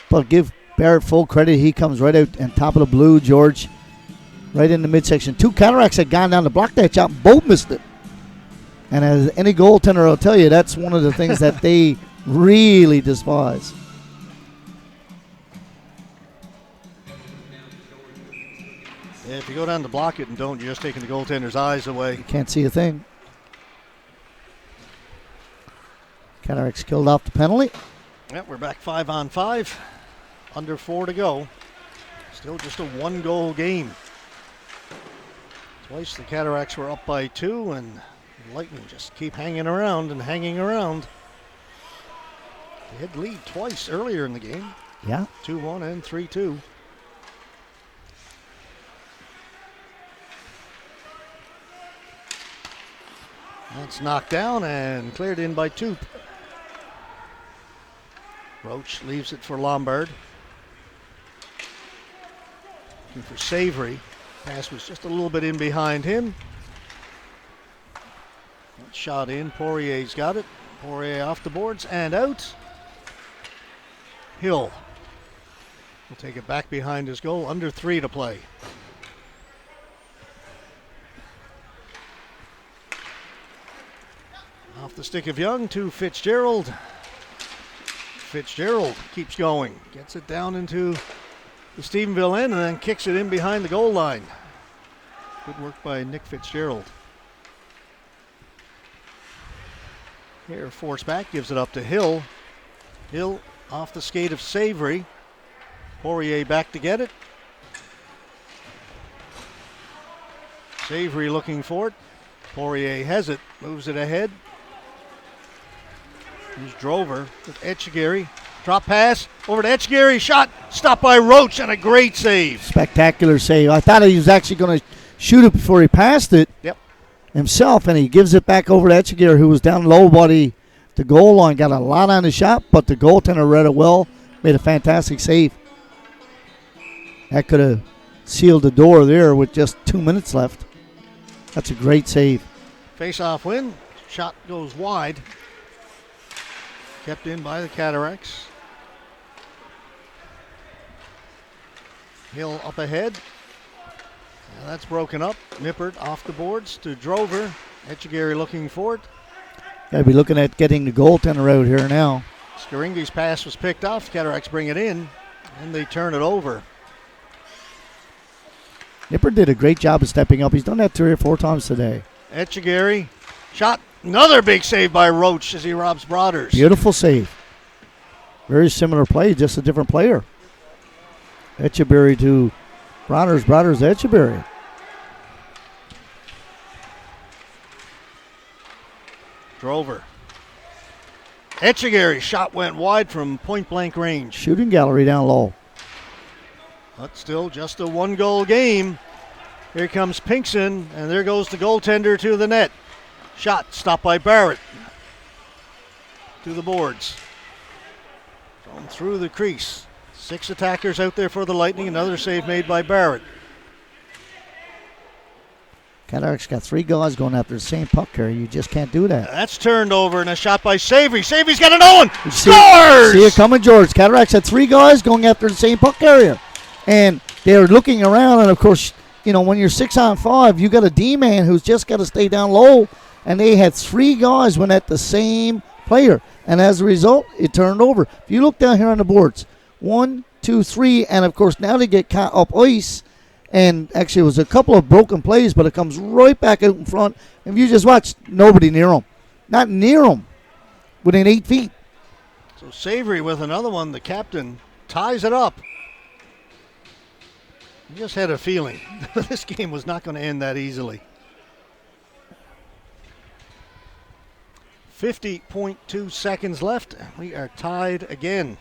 But give Barrett full credit. He comes right out and top of the blue, George. Right in the midsection. Two Cataracts had gone down to block that shot, and both missed it. And as any goaltender will tell you, that's one of the things that they really despise. Yeah, if you go down to block it and don't, you're just taking the goaltender's eyes away. Can't see a thing. Cataracts killed off the penalty. Yep, we're back 5-on-5. Under 4 to go. Still just a 1-goal game. Twice the Cataracts were up by 2, and the Lightning just keep hanging around and hanging around. They had lead twice earlier in the game. Yeah. 2-1 and 3-2. That's knocked down and cleared in by Toop. Roach leaves it for Lombard. Looking for Savory. Pass was just a little bit in behind him. That shot in. Poirier's got it. Poirier off the boards and out. Hill will take it back behind his goal. Under 3 to play. Off the stick of Young to Fitzgerald. Fitzgerald keeps going. Gets it down into the Stephenville end and then kicks it in behind the goal line. Good work by Nick Fitzgerald. Here, force back, gives it up to Hill. Hill off the skate of Savory. Poirier back to get it. Savory looking for it. Poirier has it, moves it ahead. Here's Drover with Etchegary. Drop pass over to Etchegary. Shot stopped by Roach and a great save. Spectacular save. I thought he was actually going to shoot it before he passed it himself, and he gives it back over to Etchegary, who was down low by the goal line. Got a lot on the shot, but the goaltender read it well. Made a fantastic save. That could have sealed the door there with just 2 minutes left. That's a great save. Face-off win. Shot goes wide. Kept in by the Cataracts. Hill up ahead. Now that's broken up. Nippert off the boards to Drover. Etchegary looking for it. Got to be looking at getting the goaltender out here now. Skaringi's pass was picked off. Cataracts bring it in, and they turn it over. Nipper did a great job of stepping up. He's done that 3 or 4 times today. Etchegary. Shot. Another big save by Roach as he robs Broaders. Beautiful save. Very similar play, just a different player. Etcheberry to Broaders, Broaders to Etcheberry. Drover. Etchegary shot went wide from point-blank range. Shooting gallery down low. But still just a 1-goal game. Here comes Pinkson, and there goes the goaltender to the net. Shot stopped by Barrett. To the boards. Thrown through the crease. 6 attackers out there for the Lightning. Another save made by Barrett. Cataracts got 3 guys going after the same puck carrier. You just can't do that. That's turned over and a shot by Savory. Savory's got another one. See Scores! it coming, George. Cataracts had 3 guys going after the same puck carrier. And they're looking around, and of course, you know, when you're 6-on-5, you got a D-man who's just got to stay down low. And they had 3 guys went at the same player. And as a result, it turned over. If you look down here on the boards, 1, 2, 3, and of course now they get caught up ice. And actually, it was a couple of broken plays, but it comes right back out in front. If you just watch, nobody near him. Not near him. Within 8 feet. So Savory with another one. The captain ties it up. I just had a feeling this game was not going to end that easily. 50.2 seconds left. We are tied again.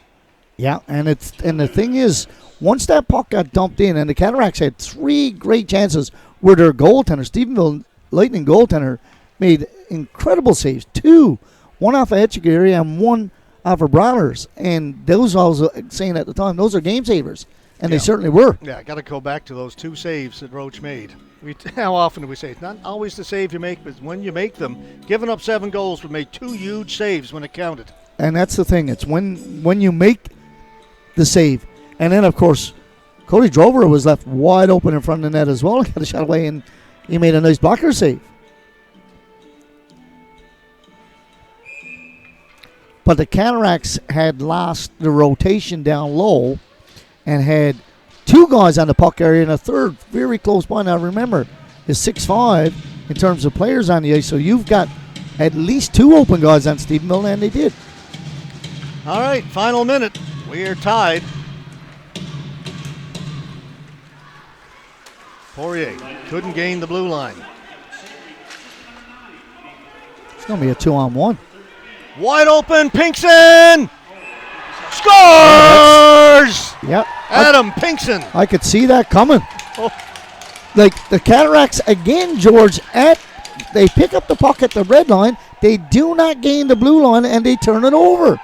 Yeah, and the thing is, once that puck got dumped in, and the Cataracts had 3 great chances where their goaltender, Stephenville Lightning goaltender, made incredible saves. 2, one off of Etchegary and 1 off of Brawlers. And those, I was saying at the time, those are game savers. And they certainly were. Yeah, got to go back to those 2 saves that Roach made. How often do we say it's not always the save you make, but when you make them. Giving up 7 goals, we made 2 huge saves when it counted. And that's the thing. It's when you make the save. And then, of course, Cody Drover was left wide open in front of the net as well. He got a shot away, and he made a nice blocker save. But the Cataracts had lost the rotation down low and had 2 guys on the puck area and a third very close by. Now, remember, is 6'5" in terms of players on the ice, so you've got at least 2 open guys on Stephenville, and they did. All right, final minute. We are tied. Poirier couldn't gain the blue line. It's going to be a 2-on-1. Wide open, Pinkson scores! Yep. Adam Pinkson. I could see that coming. Oh. Like the Cataracts again, George, they pick up the puck at the red line. They do not gain the blue line, and they turn it over.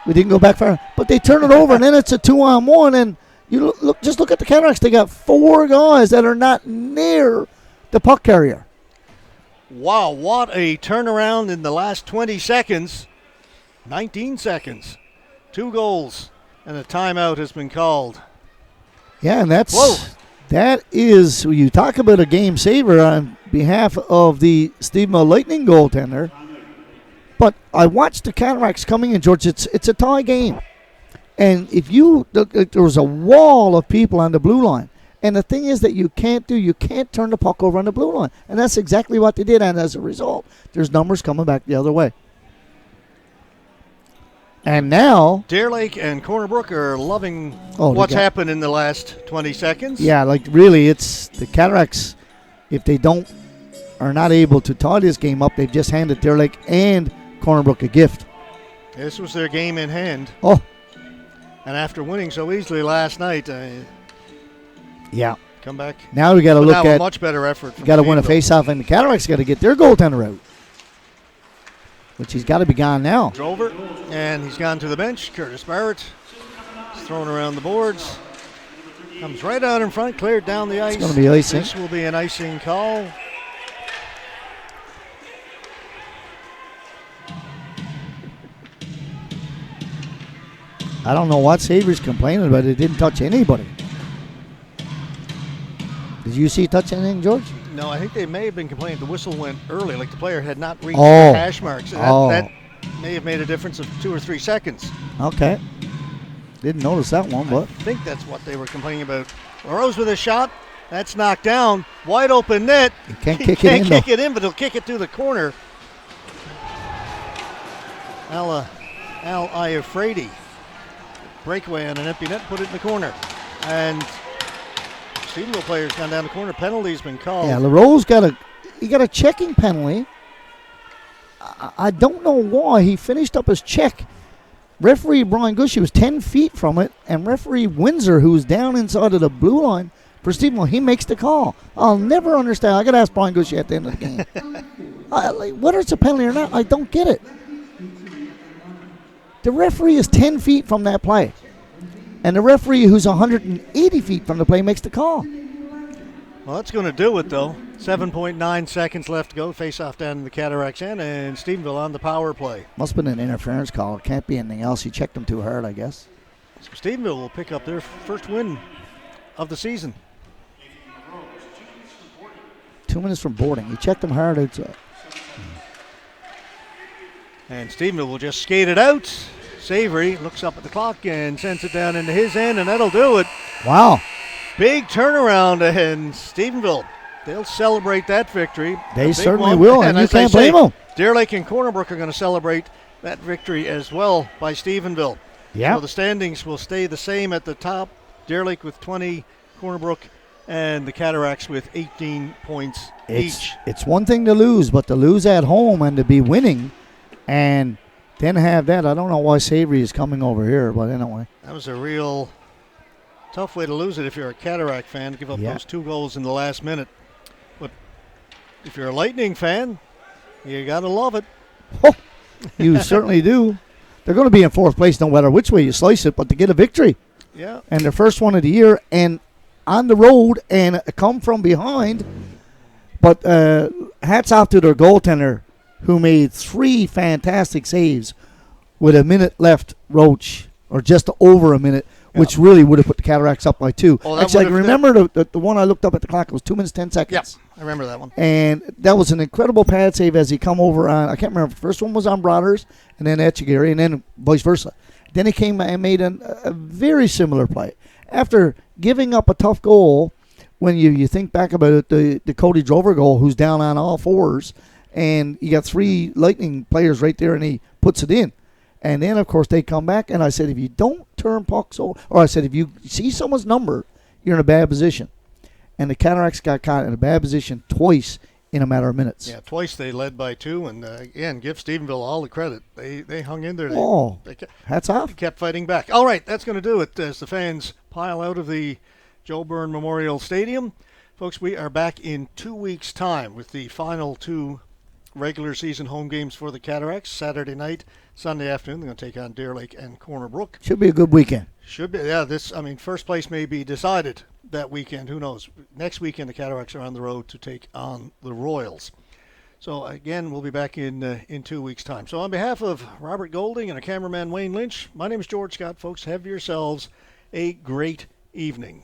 We didn't go back far, but they turn it over, and then it's a 2-on-1. And you just look at the Cataracts. They got 4 guys that are not near the puck carrier. Wow, what a turnaround in the last 20 seconds. 19 seconds. 2 goals, and a timeout has been called. Yeah, and that is, you talk about a game saver on behalf of the Stephenville Lightning goaltender. But I watched the Cataracts coming in, George. It's a tie game. And if you look, there was a wall of people on the blue line. And the thing is that you can't turn the puck over on the blue line. And that's exactly what they did. And as a result, there's numbers coming back the other way. And now Deer Lake and Corner Brook are loving what's happened in the last 20 seconds. Yeah, like really, it's the Cataracts. If they are not able to tie this game up, they've just handed Deer Lake and Corner Brook a gift. This was their game in hand. Oh. And after winning so easily last night, yeah, come back. Now we got to look at a much better effort. Got to win a face-off, and the Cataracts got to get their goaltender out, which he's got to be gone now. Drover, and he's gone to the bench. Curtis Barrett is thrown around the boards. Comes right out in front, cleared down the ice. It's going to be icing. This will be an icing call. I don't know what Savory's complaining about. It didn't touch anybody. Did you see it touch anything, George? No, I think they may have been complaining the whistle went early, like the player had not reached the hash marks. That may have made a difference of 2 or 3 seconds. Okay. Didn't notice that one, but I think that's what they were complaining about. LaRose with a shot. That's knocked down. Wide open net. He can't He kick it in, but he'll kick it through the corner. Al Iafredi. Breakaway on an empty net, put it in the corner. And Stephenville player's gone down the corner. Penalty's been called. Yeah, LaRose got a checking penalty. I don't know why. He finished up his check. Referee Brian Gushy was 10 feet from it, and referee Windsor, who was down inside of the blue line for Stephenville, he makes the call. I'll never understand. I got to ask Brian Gushy at the end of the game. Whether it's a penalty or not, I don't get it. The referee is 10 feet from that play. And the referee, who's 180 feet from the play, makes the call. Well, that's going to do it, though. 7.9 seconds left to go. Face-off down in the Cataracts end, and Stephenville on the power play. Must have been an interference call. It can't be anything else. He checked them too hard, I guess. So Stephenville will pick up their first win of the season. 2 minutes from boarding. He checked them hard outside. And Stephenville will just skate it out. Savory looks up at the clock and sends it down into his end, and that'll do it. Wow. Big turnaround, and Stephenville, they'll celebrate that victory. They A big certainly one. will, and you as I can't say, blame them. Deer Lake and Corner Brook are going to celebrate that victory as well by Stephenville. Yeah. So the standings will stay the same at the top. Deer Lake with 20, Corner Brook and the Cataracts with 18 points each. It's one thing to lose, but to lose at home and to be winning and then have that. I don't know why Savory is coming over here, but anyway. That was a real tough way to lose it if you're a Cataract fan, to give up those 2 goals in the last minute. But if you're a Lightning fan, you got to love it. Oh, you certainly do. They're going to be in 4th place no matter which way you slice it, but to get a victory. Yeah. And their first one of the year and on the road and come from behind. But hats off to their goaltender who made 3 fantastic saves with a minute left, Roach, or just over a minute, which really would have put the Cataracts up by 2. Oh, actually, I can remember the one I looked up at the clock. It was 2 minutes, 10 seconds. I remember that one. And that was an incredible pad save as he come over on, I can't remember, the first one was on Brothers, and then Etchegary, and then vice versa. Then he came and made a very similar play. After giving up a tough goal, when you think back about it, the Cody Drover goal, who's down on all fours, and you got 3 Lightning players right there, and he puts it in. And then, of course, they come back, and I said, if you don't turn pucks over, or I said, if you see someone's number, you're in a bad position. And the Cataracts got caught in a bad position twice in a matter of minutes. Yeah, twice they led by 2, and again, give Stephenville all the credit. They hung in there. Hats off. Kept fighting back. All right, that's going to do it as the fans pile out of the Joe Byrne Memorial Stadium. Folks, we are back in 2 weeks' time with the final 2 regular season home games for the Cataracts. Saturday night, Sunday afternoon, they're going to take on Deer Lake and Corner Brook. Should be a good weekend. Should be. Yeah, first place may be decided that weekend. Who knows? Next weekend, the Cataracts are on the road to take on the Royals. So, again, we'll be back in 2 weeks' time. So, on behalf of Robert Golding and our cameraman Wayne Lynch, my name is George Scott. Folks, have yourselves a great evening.